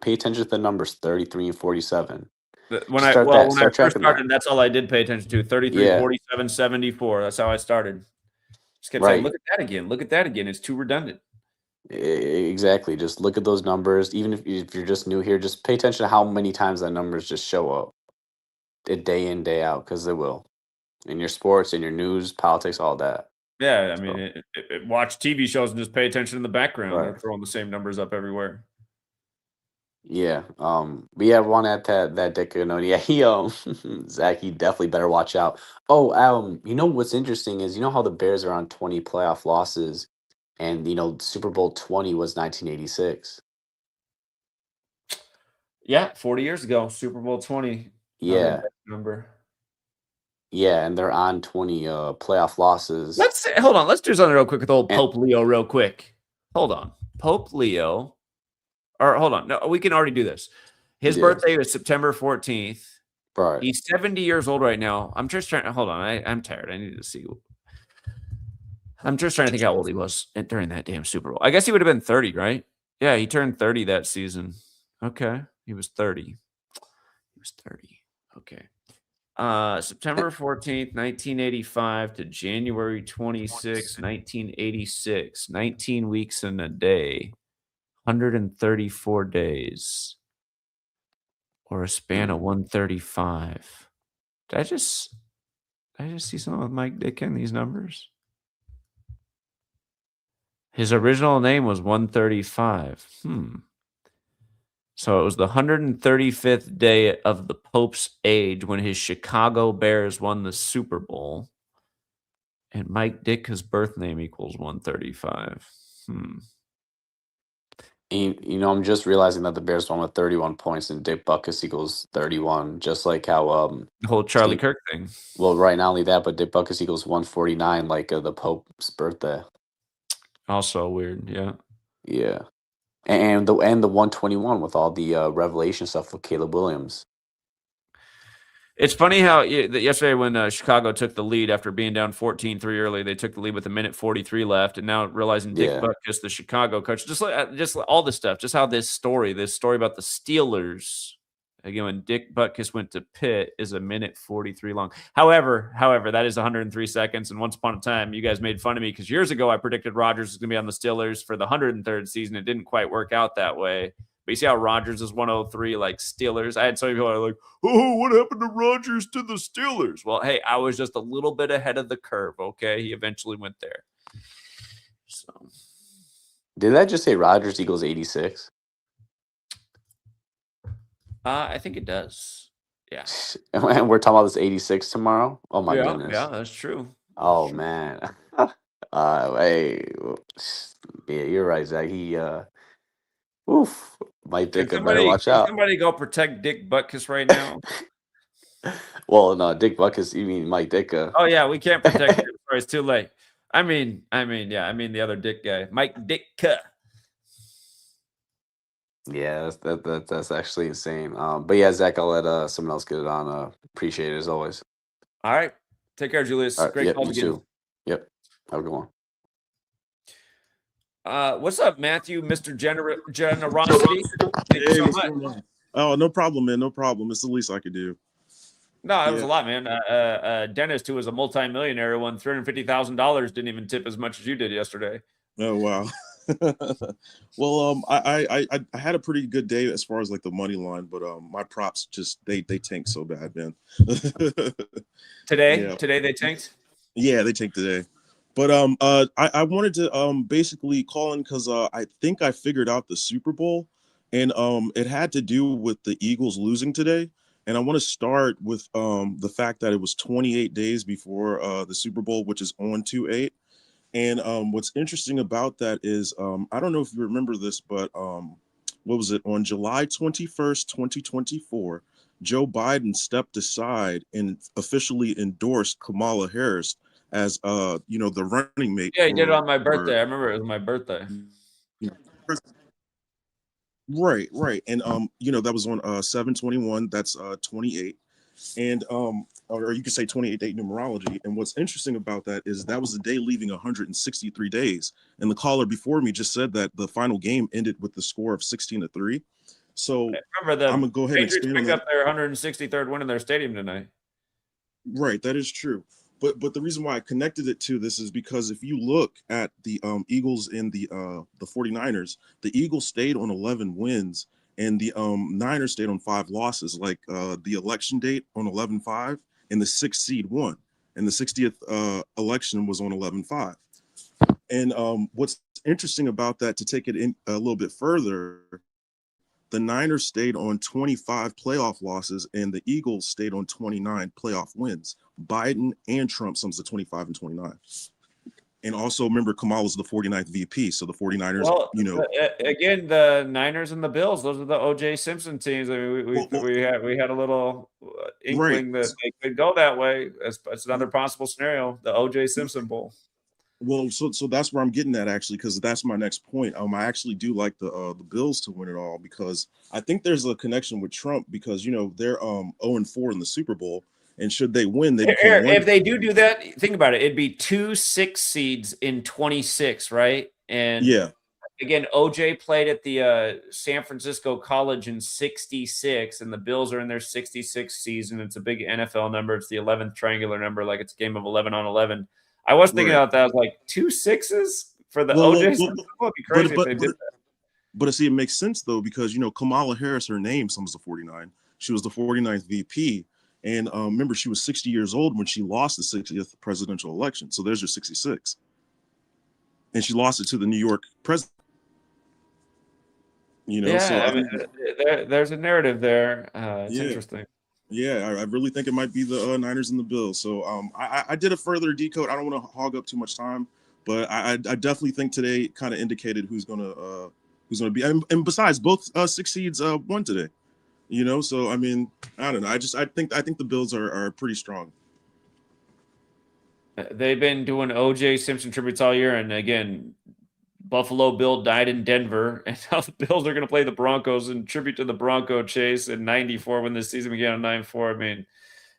pay attention to the numbers 33 and 47. When Just I start first tracking that. started, that's all I did pay attention to. 33, Yeah. 47, 74. That's how I started. Just kept Right. saying, look at that again. Look at that again. It's too redundant. Exactly. Just look at those numbers. Even if you're just new here, just pay attention to how many times that numbers just show up, day in, day out, because they will. In your sports, in your news, politics, all that. Yeah, I So, mean, watch TV shows and just pay attention in the background. Right. They're throwing the same numbers up everywhere. yeah. But yeah, one at that Dick note. Yeah, he Zach, he definitely better watch out. Oh, what's interesting is how the Bears are on 20 playoff losses, and Super Bowl 20 was 1986. Yeah, 40 years ago, Super Bowl 20. Yeah. Number. Yeah, and they're on 20 playoff losses. Hold on. Let's do something real quick with old And- Pope Leo real quick. Hold on. Pope Leo. Or hold on. No, we can already do this. His Yeah. birthday was September 14th. Right. He's 70 years old right now. I'm just trying to hold on. I'm tired. I need to see. I'm just trying to think how old he was during that damn Super Bowl. I guess he would have been 30, right? Yeah, he turned 30 that season. Okay. He was 30. He was 30. Okay. September 14th, 1985 to January 26th, 1986. 19 weeks and a day. 134 days. Or a span of 135. Did I just see something with Mike Dick in these numbers? His original name was 135. So it was the 135th day of the Pope's age when his Chicago Bears won the Super Bowl. And Mike Ditka's birth name equals 135. I'm just realizing that the Bears won with 31 points and Dick Butkus equals 31, just like how The whole Charlie Kirk thing. Well, right, not only that, but Dick Butkus equals 149, like the Pope's birthday. Also weird, yeah. Yeah. And the 121 with all the revelation stuff with Caleb Williams. It's funny how yesterday when Chicago took the lead after being down 14-3 early, they took the lead with a minute 43 left, and now realizing Dick Butkus, the Chicago coach, just all this stuff, just how this story about the Steelers, again, when Dick Butkus went to Pitt, is a minute 43 long. However, that is 103 seconds, and once upon a time, you guys made fun of me because years ago I predicted Rodgers was going to be on the Steelers for the 103rd season. It didn't quite work out that way. But you see how Rodgers is 103, like Steelers. I had some people are like, oh, what happened to Rodgers to the Steelers? Well, hey, I was just a little bit ahead of the curve. Okay, he eventually went there. So, Did that just say Rodgers equals 86? I think it does. Yeah. And we're talking about this 86 tomorrow. Oh my goodness. Yeah, that's true. Oh man. Hey, yeah, you're right, Zach. Oof, Mike Ditka better watch out. Somebody go protect Dick Butkus right now. Well, no, Dick Butkus. You mean Mike Ditka? Oh yeah, we can't protect him. Sorry, it's too late. I mean, the other Dick guy, Mike Ditka. Yeah, that's actually insane. But yeah, Zach, I'll let someone else get it on. Appreciate it as always. All right, take care, Julius. All right, Great yep, call you again. too. Yep, have a good one. What's up, Matthew? Mr. Generosity. Thank you so what's much. going on? Oh, no problem, man. No problem. It's the least I could do. No, it was a lot, man. Dennis, who was a multimillionaire, who won $350,000, didn't even tip as much as you did yesterday. Oh wow. Well, I had a pretty good day as far as like the money line, but my props just they tanked so bad, man. Today they tanked. Yeah, they tanked today. But I wanted to basically call in because I think I figured out the Super Bowl, and it had to do with the Eagles losing today. And I want to start with the fact that it was 28 days before the Super Bowl, which is on 2/8. And what's interesting about that is I don't know if you remember this, but what was it? On July 21st, 2024, Joe Biden stepped aside and officially endorsed Kamala Harris as the running mate. Yeah, he did it on my birthday. I remember it was my birthday. Right. And that was on 7/21, that's 28. And or you could say 28 date numerology. And what's interesting about that is that was the day leaving 163 days. And the caller before me just said that the final game ended with the score of 16-3. So remember I'm gonna go ahead Patriots and picked up their 163rd win in their stadium tonight. Right, that is true. But the reason why I connected it to this is because if you look at the Eagles and the 49ers, the Eagles stayed on 11 wins and the Niners stayed on 5 losses, like the election date on 11-5 and the 6th seed won. And the 60th election was on 11-5. And what's interesting about that, to take it in a little bit further, the Niners stayed on 25 playoff losses and the Eagles stayed on 29 playoff wins. Biden and Trump sums to 25 and 29. And also remember, Kamala's the 49th VP, so the 49ers, again, the Niners and the Bills, those are the O.J. Simpson teams. I mean, we had a little inkling that they could go that way. It's another possible scenario, the O.J. Simpson Bowl. Well, so that's where I'm getting at, actually, because that's my next point. I actually do like the Bills to win it all, because I think there's a connection with Trump, because they're 0-4 in the Super Bowl, and should they win, they become if they do that, think about it. It'd be 2 6 seeds in 26, right? And yeah, again, OJ played at the San Francisco College in 66, and the Bills are in their 66th season. It's a big NFL number. It's the 11th triangular number, like it's a game of 11 on 11. I was thinking about that. I was like, 2 6s for the OJ. It would be crazy if they did that. But see, it makes sense though, because Kamala Harris, her name sums to 49. She was the 49th VP, and remember, she was 60 years old when she lost the 60th presidential election. So there's your 66, and she lost it to the New York president. There's a narrative there. It's interesting. Yeah, I really think it might be the Niners and the Bills. So I did a further decode. I don't want to hog up too much time, but I definitely think today kind of indicated who's gonna be. And besides, both 6 seeds won today. So I mean, I don't know. I think the Bills are pretty strong. They've been doing O.J. Simpson tributes all year, and again, Buffalo Bill died in Denver, and now the Bills are going to play the Broncos in tribute to the Bronco chase in '94 when this season began on 9-4. I mean,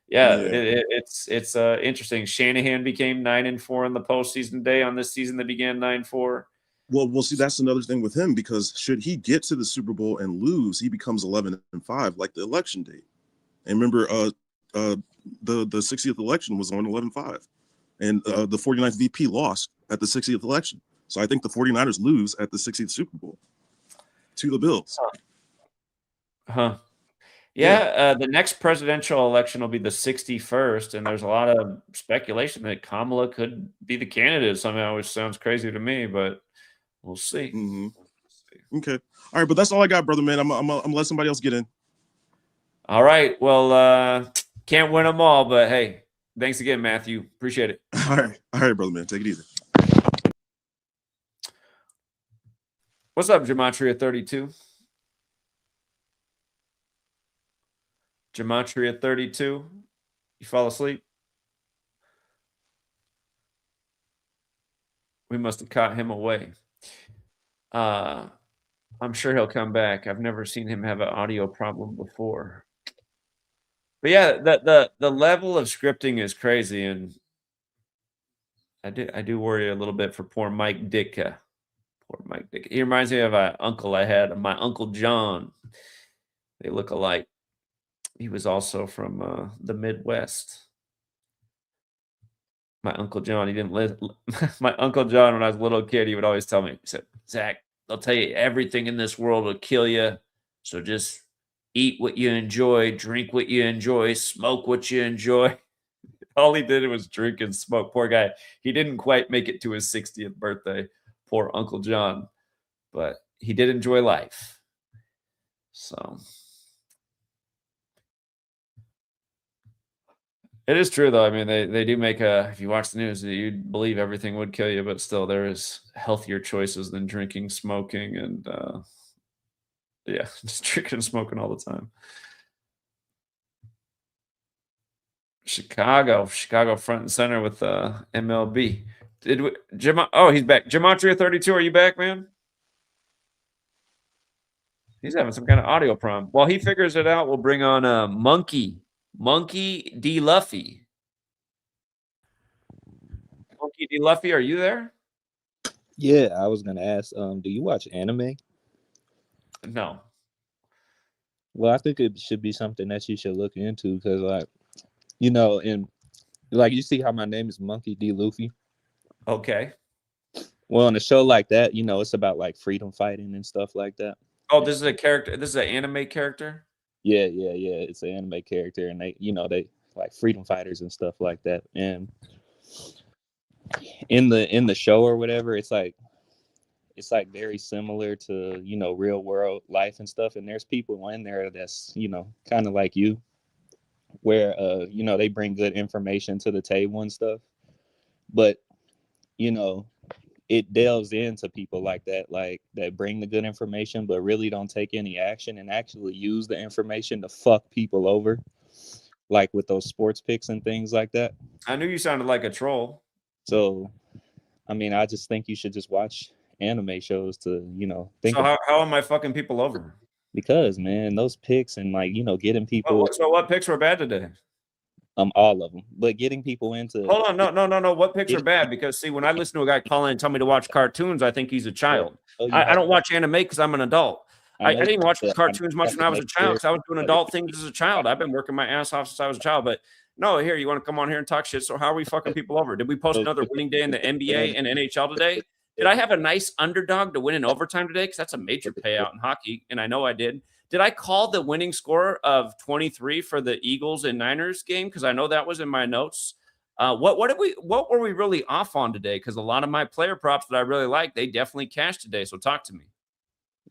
it's interesting. Shanahan became 9-4 in the postseason day on this season that began 9-4. Well, we'll see. That's another thing with him, because should he get to the Super Bowl and lose, he becomes 11-5, like the election date. And remember, the 60th election was on 11-5, and the 49th VP lost at the 60th election. So I think the 49ers lose at the 60th Super Bowl to the Bills. Huh. Yeah, the next presidential election will be the 61st, and there's a lot of speculation that Kamala could be the candidate somehow, which sounds crazy to me, but we'll see. Mm-hmm. Okay. All right, but that's all I got, brother, man. I'm gonna let somebody else get in. All right. Well, can't win them all, but hey, thanks again, Matthew. Appreciate it. All right, brother, man. Take it easy. What's up, Gematria32? Gematria32? You fall asleep? We must have caught him away. I'm sure he'll come back. I've never seen him have an audio problem before. But yeah, the level of scripting is crazy, and I do worry a little bit for poor Mike Ditka. Poor Mike Ditka. He reminds me of an uncle I had, my Uncle John. They look alike. He was also from the Midwest. My Uncle John, he didn't live. My Uncle John, when I was a little kid, he would always tell me, he said, Zach, they'll tell you everything in this world will kill you. So just eat what you enjoy, drink what you enjoy, smoke what you enjoy. All he did was drink and smoke. Poor guy. He didn't quite make it to his 60th birthday. Poor Uncle John. But he did enjoy life. So it is true, though. I mean, they do make if you watch the news, you'd believe everything would kill you, but still there is healthier choices than drinking, smoking, and yeah, just drinking and smoking all the time. Chicago front and center with MLB. Oh, he's back. Gematria32, are you back, man? He's having some kind of audio problem. While he figures it out, we'll bring on Monkey D. Luffy. Monkey D. Luffy, are you there? Yeah, I was gonna ask. Do you watch anime? No. Well, I think it should be something that you should look into because, like, you know, and like you see how my name is Monkey D. Luffy. Okay. Well, in a show like that, you know, it's about like freedom fighting and stuff like that. Oh, this is a character. This is an anime character. Yeah. It's an anime character, and they like freedom fighters and stuff like that. And in the show or whatever, it's like very similar to, you know, real world life and stuff. And there's people in there that's, you know, kind of like you, where you know, they bring good information to the table and stuff. But, you know, it delves into people like that bring the good information but really don't take any action and actually use the information to fuck people over, like with those sports picks and things like that. I knew you sounded like a troll. So I mean, I just think you should just watch anime shows to, you know, think So how am I fucking people over? because, man, those picks and, like, you know, getting people So what picks were bad today? all of them, but getting people into Hold on, no. What picks are bad? Because see, when I listen to a guy call in and tell me to watch cartoons, I think he's a child. I don't watch anime because I'm an adult. I didn't watch cartoons much when I was a child because I was doing adult things as a child. I've been working my ass off since I was a child. But no, here, you want to come on here and talk shit. So how are we fucking people over? Did we post another winning day in the NBA and NHL today? Did I have a nice underdog to win in overtime today? Because that's a major payout in hockey, and I know I did. Did I call the winning score of 23 for the Eagles and Niners game? Because I know that was in my notes. What were we really off on today? Because a lot of my player props that I really like, they definitely cashed today. So talk to me.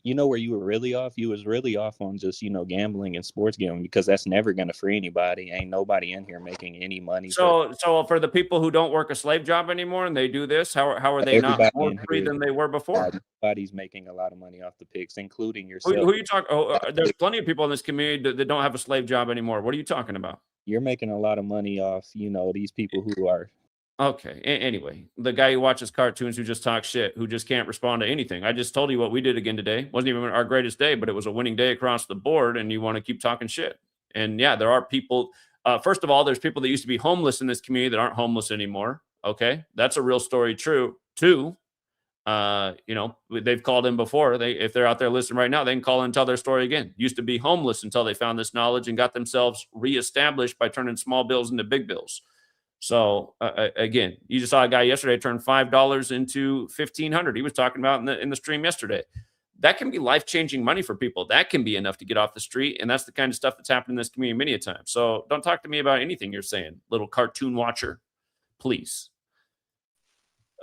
You know where you were really off? You was really off on just, you know, gambling and sports gambling, because that's never going to free anybody. Ain't nobody in here making any money. So for the people who don't work a slave job anymore and they do this, how are they not more free than they were before? Everybody's making a lot of money off the picks, including yourself. Who you talking? There's plenty of people in this community that don't have a slave job anymore. What are you talking about? You're making a lot of money off, you know, these people who are. Okay. Anyway, the guy who watches cartoons, who just talks shit, who just can't respond to anything. I just told you what we did again today. Wasn't even our greatest day, but it was a winning day across the board, and you want to keep talking shit. And yeah, there are people. First of all, there's people that used to be homeless in this community that aren't homeless anymore. Okay. That's a real story. True. Too. You know, they've called in before. If they're out there listening right now, they can call in and tell their story again. Used to be homeless until they found this knowledge and got themselves reestablished by turning small bills into big bills. So again, you just saw a guy yesterday turn $5 into $1,500. He was talking about in the stream yesterday. that can be life-changing money for people. That can be enough to get off the street, and that's the kind of stuff that's happened in this community many a time. So don't talk to me about anything you're saying, little cartoon watcher, please.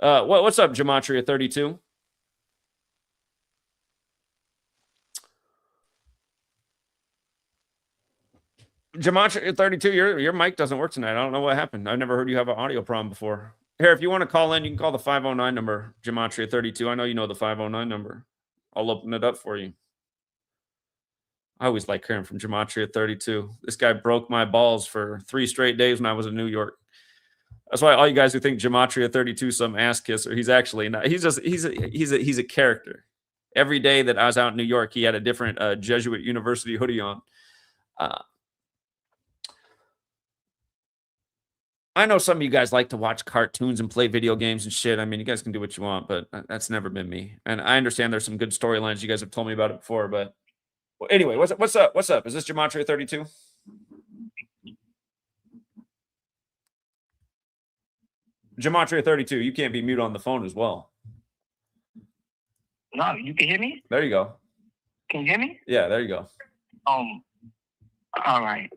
What's up, Gematria32? Gematria32, your mic doesn't work tonight. I don't know what happened. I've never heard you have an audio problem before. Here, if you want to call in, you can call the 509 number, Gematria32. I know you know the 509 number. I'll open it up for you. I always like hearing from Gematria32. This guy broke my balls for 3 straight days when I was in New York. That's why all you guys who think Gematria32 some ass kisser, he's actually not. He's a character. Every day that I was out in New York, he had a different Jesuit University hoodie on. I know some of you guys like to watch cartoons and play video games and shit. I mean, you guys can do what you want, but that's never been me. And I understand there's some good storylines. You guys have told me about it before, but well, anyway, what's up? What's up? Is this Gematria32? Gematria32, you can't be mute on the phone as well. No, you can hear me? There you go. Can you hear me? Yeah, there you go. All right.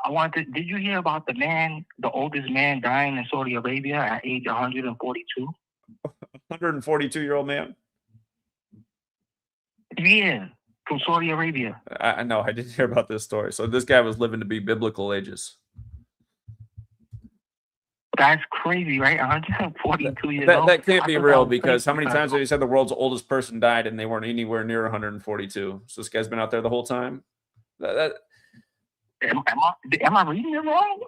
I wanted. Did you hear about the oldest man dying in Saudi Arabia at age 142? 142-year-old man? Yeah, from Saudi Arabia. I know. I didn't hear about this story. So this guy was living to be biblical ages. That's crazy, right? 142 years old. That can't be real, because how many times have you said the world's oldest person died and they weren't anywhere near 142? So this guy's been out there the whole time? Am I reading it wrong?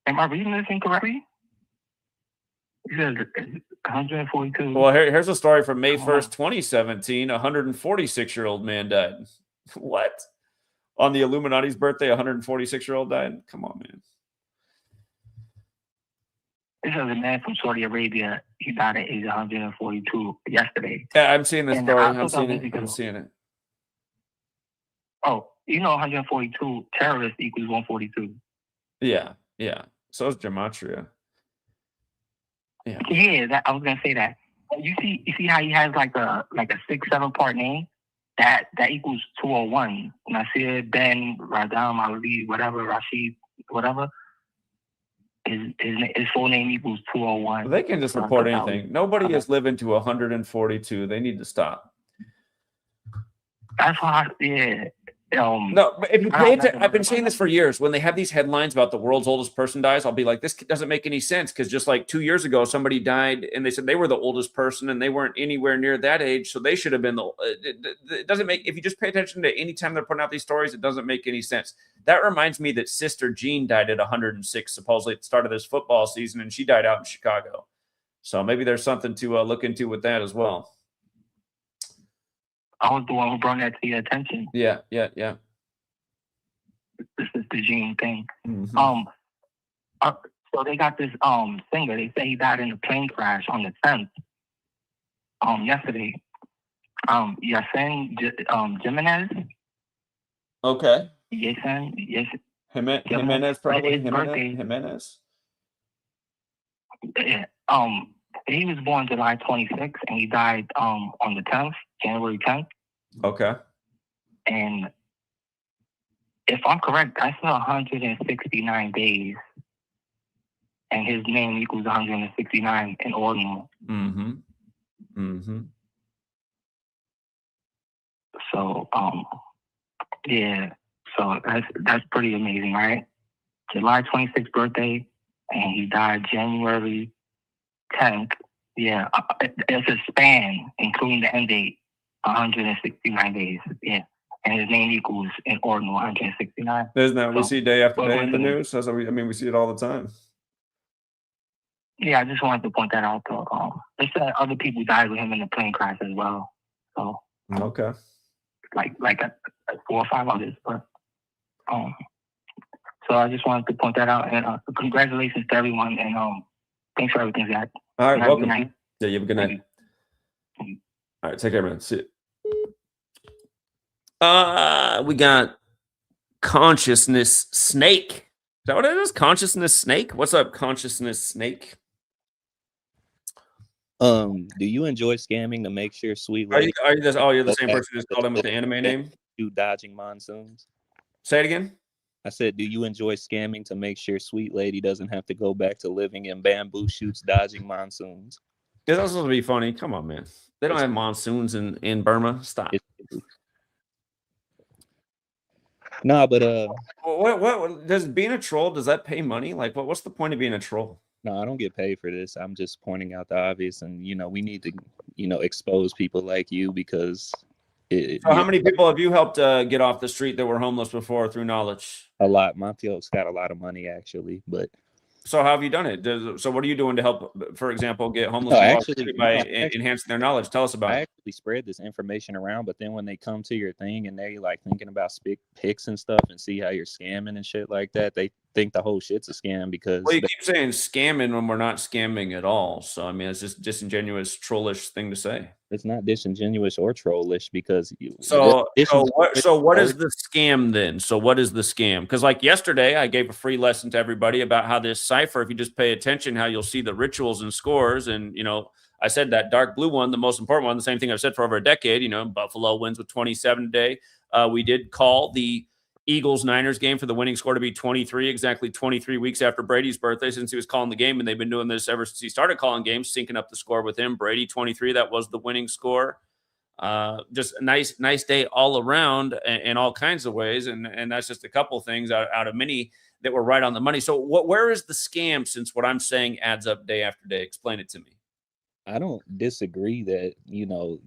Am I reading this incorrectly? He says 142. Well, here's a story from May 1st, 2017. A 146-year-old man died. What? On the Illuminati's birthday, a 146-year-old died? Come on, man. This is a man from Saudi Arabia. He died at age 142 yesterday. Yeah, I'm seeing this And story. I I'm thought seeing that it. was I'm seeing it. Oh, you know 142 terrorists equals 142. Yeah, yeah. So is Gematria. Yeah. Yeah, I was gonna say that. You see how he has like a 6-7 part name? That equals 201. Nasir Ben Radam Ali, whatever, Rashid, whatever. His full name equals 201. They can just report anything. Nobody is living to 142. They need to stop. That's why, yeah. No, but if you pay attention, I've been saying this for years. When they have these headlines about the world's oldest person dies, I'll be like, this doesn't make any sense, because just like 2 years ago, somebody died and they said they were the oldest person and they weren't anywhere near that age, so they should have been the. It doesn't make. If you just pay attention to any time they're putting out these stories, it doesn't make any sense. That reminds me that Sister Jean died at 106, supposedly at the start of this football season, and she died out in Chicago. So maybe there's something to look into with that as well. I was the one who brought that to your attention. Yeah. This is the Gene thing. Mm-hmm. So they got this singer. They say he died in a plane crash on the 10th. Yesterday. Yasin Jimenez. Okay. Yasin. Yes. Jimenez, probably. Birthday. Jimenez. Yeah. He was born July 26th and he died on the 10th, January 10th. Okay. And if I'm correct, that's 169 days. And his name equals 169 in ordinal. Mm-hmm. Mm-hmm. So, yeah. So that's pretty amazing, right? July 26th birthday, and he died January 10th. Yeah, it's a span, including the end date, 169 days. Yeah. And his name equals in ordinal 169. Isn't that we see day after day in the news? That's what we see it all the time. Yeah, I just wanted to point that out. Though. They said other people died with him in the plane crash as well. So okay, like 4 or 5 others. But so I just wanted to point that out. And congratulations to everyone. And thanks for everything, Zach. All right, welcome. Good night. Yeah, you have a good night. All right, take care, man. See you. We got Consciousness Snake. Is that what it is? Consciousness Snake? What's up, Consciousness Snake? Do you enjoy scamming to make sure sweet lady? You're the same person who just called him with the anime name? You dodging monsoons? Say it again. I said, do you enjoy scamming to make sure sweet lady doesn't have to go back to living in bamboo shoots dodging monsoons? It's also supposed to be funny. Come on, man. They don't have monsoons in Burma. Stop. Nah, but what does being a troll, does that pay money? Like what's the point of being a troll? No, I don't get paid for this. I'm just pointing out the obvious, and we need to expose people like you because so how many people have you helped get off the street that were homeless before through knowledge? A lot. My folks got a lot of money actually, but so how have you done it? So what are you doing to help, for example, get homeless people off the street by enhancing their knowledge? Tell us about it. I actually spread this information around, but then when they come to your thing and they like thinking about pics and stuff and see how you're scamming and shit like that, they think the whole shit's a scam because you keep saying scamming when we're not scamming at all. So I mean, it's just disingenuous, trollish thing to say. It's not disingenuous or trollish because what is the scam then? So what is the scam? Because like yesterday, I gave a free lesson to everybody about how this cipher, if you just pay attention, how you'll see the rituals and scores. And I said that dark blue one, the most important one, the same thing I've said for over a decade. Buffalo wins with 27 today. We did call the Eagles-Niners game for the winning score to be 23, exactly 23 weeks after Brady's birthday, since he was calling the game, and they've been doing this ever since he started calling games, syncing up the score with him. Brady 23, that was the winning score. Just a nice day all around in all kinds of ways, and that's just a couple things out of many that were right on the money. So where is the scam, since what I'm saying adds up day after day? Explain it to me. I don't disagree that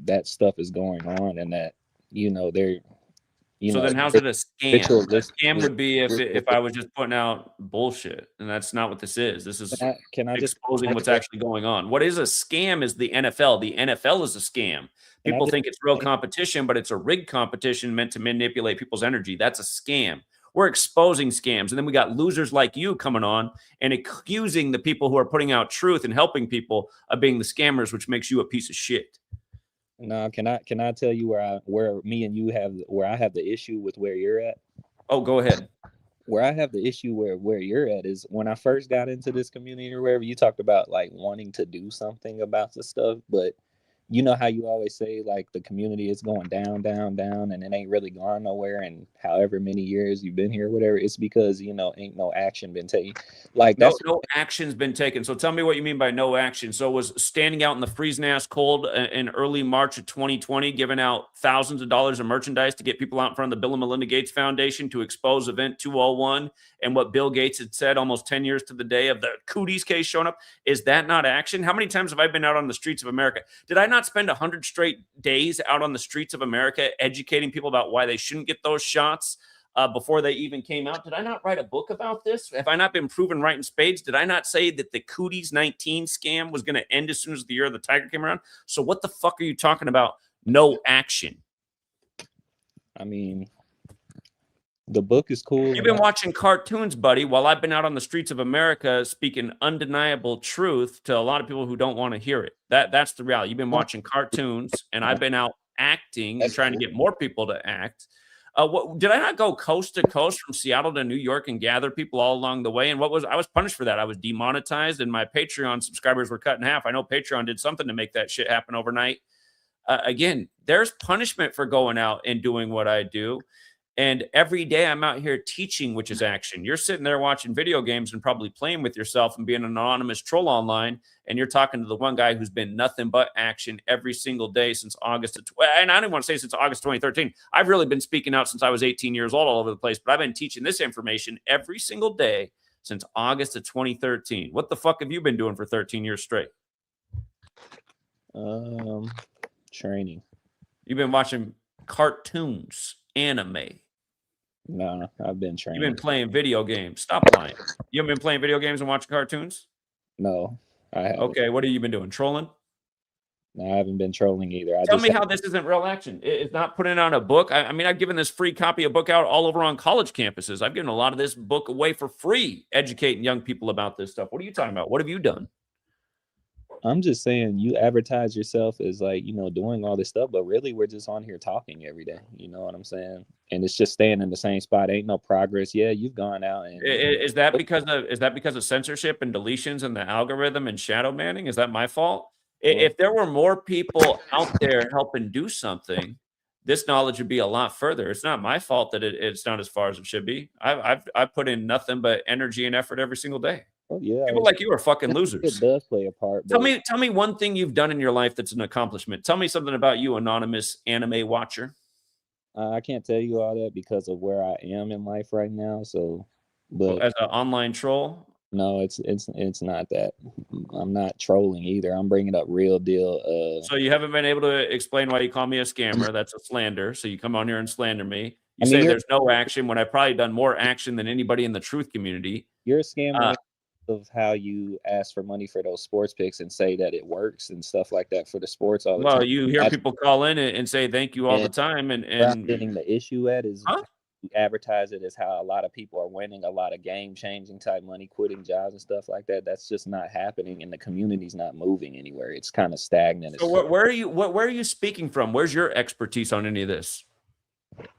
that stuff is going on and that they're so then how's it a scam? A scam would be if I was just putting out bullshit, and that's not what this is. This is exposing what's actually going on. What is a scam is the NFL. The NFL is a scam. People think it's real competition, but it's a rigged competition meant to manipulate people's energy. That's a scam. We're exposing scams. And then we got losers like you coming on and accusing the people who are putting out truth and helping people of being the scammers, which makes you a piece of shit. No, can I tell you where me and you I have the issue with where you're at? Oh, go ahead. Where I have the issue where you're at is when I first got into this community or wherever, you talked about like wanting to do something about the stuff, but you know how you always say like the community is going down, down, down, and it ain't really gone nowhere. And however many years you've been here, whatever, it's because ain't no action been taken. Like no action's been taken. So tell me what you mean by no action. So was standing out in the freezing ass cold in early March of 2020, giving out thousands of dollars of merchandise to get people out in front of the Bill and Melinda Gates Foundation to expose Event 201 and what Bill Gates had said almost 10 years to the day of the Cooties case showing up? Is that not action? How many times have I been out on the streets of America? Did I not spend 100 straight days out on the streets of America educating people about why they shouldn't get those shots before they even came out? Did I not write a book about this? Have I not been proven right in spades? Did I not say that the Cooties 19 scam was going to end as soon as the year of the tiger came around? So what the fuck are you talking about? No action. I mean, the book is cool. You've been watching cartoons, buddy, while I've been out on the streets of America speaking undeniable truth to a lot of people who don't want to hear it. That's the reality. You've been watching cartoons, and I've been out acting and trying to get more people to act. Did I not go coast to coast from Seattle to New York and gather people all along the way? And I was punished for that. I was demonetized, and my Patreon subscribers were cut in half. I know Patreon did something to make that shit happen overnight. Again, there's punishment for going out and doing what I do. And every day I'm out here teaching, which is action. You're sitting there watching video games and probably playing with yourself and being an anonymous troll online. And you're talking to the one guy who's been nothing but action every single day since August. And I didn't want to say since August 2013. I've really been speaking out since I was 18 years old all over the place. But I've been teaching this information every single day since August of 2013. What the fuck have you been doing for 13 years straight? Training. You've been watching cartoons, anime. No, I've been training. You've been playing video games. Stop lying. You haven't been playing video games and watching cartoons? No, I haven't. Okay, what have you been doing? Trolling? No, I haven't been trolling either. Tell me how this isn't real action. It's not putting on a book. I mean, I've given this free copy of book out all over on college campuses. I've given a lot of this book away for free, educating young people about this stuff. What are you talking about? What have you done? I'm just saying you advertise yourself as like, doing all this stuff, but really we're just on here talking every day. You know what I'm saying? And it's just staying in the same spot. Ain't no progress. Yeah, you've gone out and is that because of censorship and deletions and the algorithm and shadow banning? Is that my fault? If there were more people out there helping do something, this knowledge would be a lot further. It's not my fault that it's not as far as it should be. I've put in nothing but energy and effort every single day. Oh yeah, People like you are fucking it losers. does play a part. Tell But me one thing you've done in your life that's an accomplishment. Tell me something about you, anonymous anime watcher. I can't tell you all that because of where I am in life right now. So, but As an online troll, no, it's not that. I'm not trolling either. I'm bringing up real deal. so you haven't been able to explain why you call me a scammer. That's a slander. So you come on here and slander me. You I mean, say you're- there's no action when I've probably done more action than anybody in the truth community. You're a scammer of how you ask for money for those sports picks and say that it works and stuff like that for the sports all the Well, time. you hear That's people call in and say thank you all the time, where I'm and getting the issue at is Huh? you advertise it as how a lot of people are winning a lot of game changing type money, quitting jobs and stuff like that. That's just not happening, and the community's not moving anywhere. It's kind of stagnant. so where are you speaking from? Where's your expertise on any of this?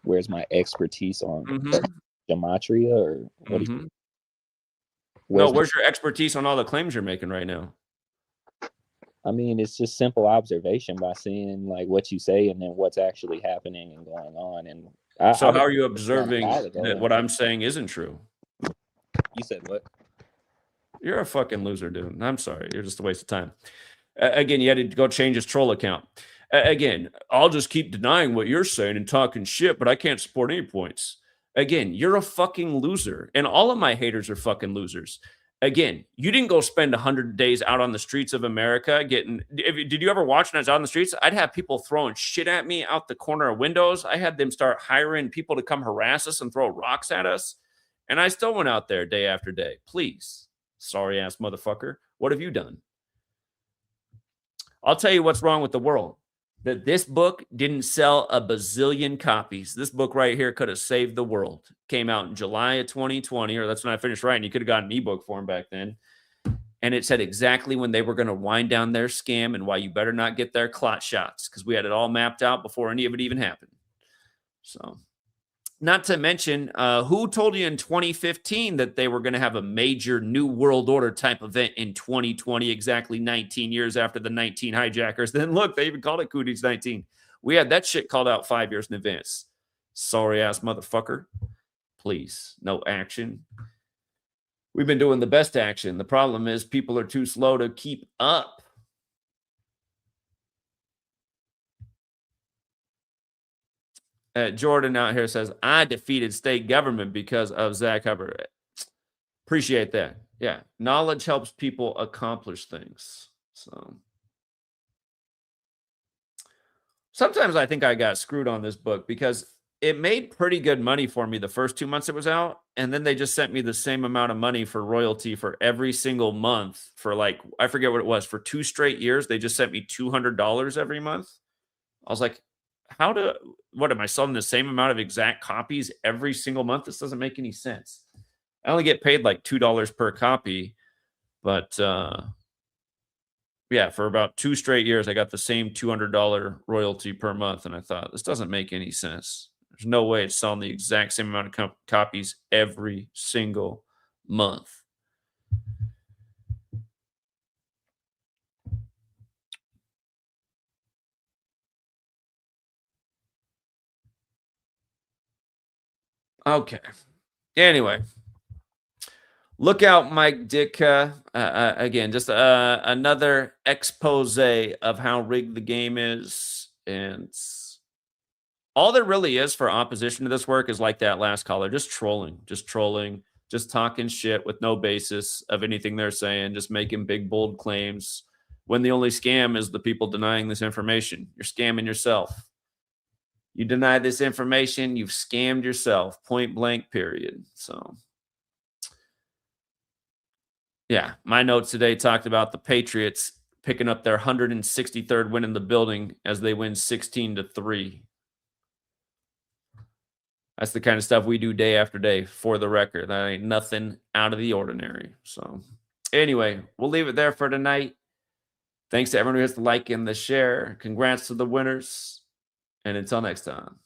Where's my expertise on Mhm. gematria or what? Do you, Mhm. No, where's my- where's your expertise on all the claims you're making right now? I mean, it's just simple observation by seeing like what you say and then what's actually happening and going on. And So I how are you was observing a while ago, that and what I'm saying isn't true? you said what? You're a fucking loser, dude. I'm sorry. You're just a waste of time. Again, you had to go change his troll account. Again, I'll just keep denying what you're saying and talking shit, but I can't support any points. Again, you're a fucking loser. And all of my haters are fucking losers. Again, you didn't go spend 100 days out on the streets of America did you ever watch when I was out on the streets? I'd have people throwing shit at me out the corner of windows. I had them start hiring people to come harass us and throw rocks at us. And I still went out there day after day. Please, sorry ass motherfucker. What have you done? I'll tell you what's wrong with the world. That this book didn't sell a bazillion copies. This book right here could have saved the world. Came out in July of 2020, or that's when I finished writing. You could have gotten an ebook form back then. And it said exactly when they were going to wind down their scam and why you better not get their clot shots, because we had it all mapped out before any of it even happened. So, not to mention, who told you in 2015 that they were going to have a major new world order type event in 2020, exactly 19 years after the 19 hijackers? Then look, they even called it Cooties 19. We had that shit called out 5 years in advance. Sorry ass motherfucker. Please, no action. We've been doing the best action. The problem is people are too slow to keep up. Jordan out here says, I defeated state government because of Zach Hubbard. Appreciate that. Yeah. Knowledge helps people accomplish things. So sometimes I think I got screwed on this book because it made pretty good money for me the first 2 months it was out. And then they just sent me the same amount of money for royalty for every single month for like, I forget what it was, for 2 straight years. They just sent me $200 every month. I was like, what am I selling the same amount of exact copies every single month? This doesn't make any sense. I only get paid like $2 per copy, but yeah, for about 2 straight years, I got the same $200 royalty per month. And I thought, this doesn't make any sense. There's no way it's selling the exact same amount of copies every single month. Okay. Anyway, look out, Mike Ditka. Again, just another expose of how rigged the game is. And all there really is for opposition to this work is like that last caller, just trolling, just talking shit with no basis of anything they're saying, just making big, bold claims when the only scam is the people denying this information. You're scamming yourself. You deny this information, you've scammed yourself, point blank, period. So, yeah, my notes today talked about the Patriots picking up their 163rd win in the building as they win 16-3. That's the kind of stuff we do day after day, for the record. That ain't nothing out of the ordinary. So, anyway, we'll leave it there for tonight. Thanks to everyone who hits the like and the share. Congrats to the winners. And until next time.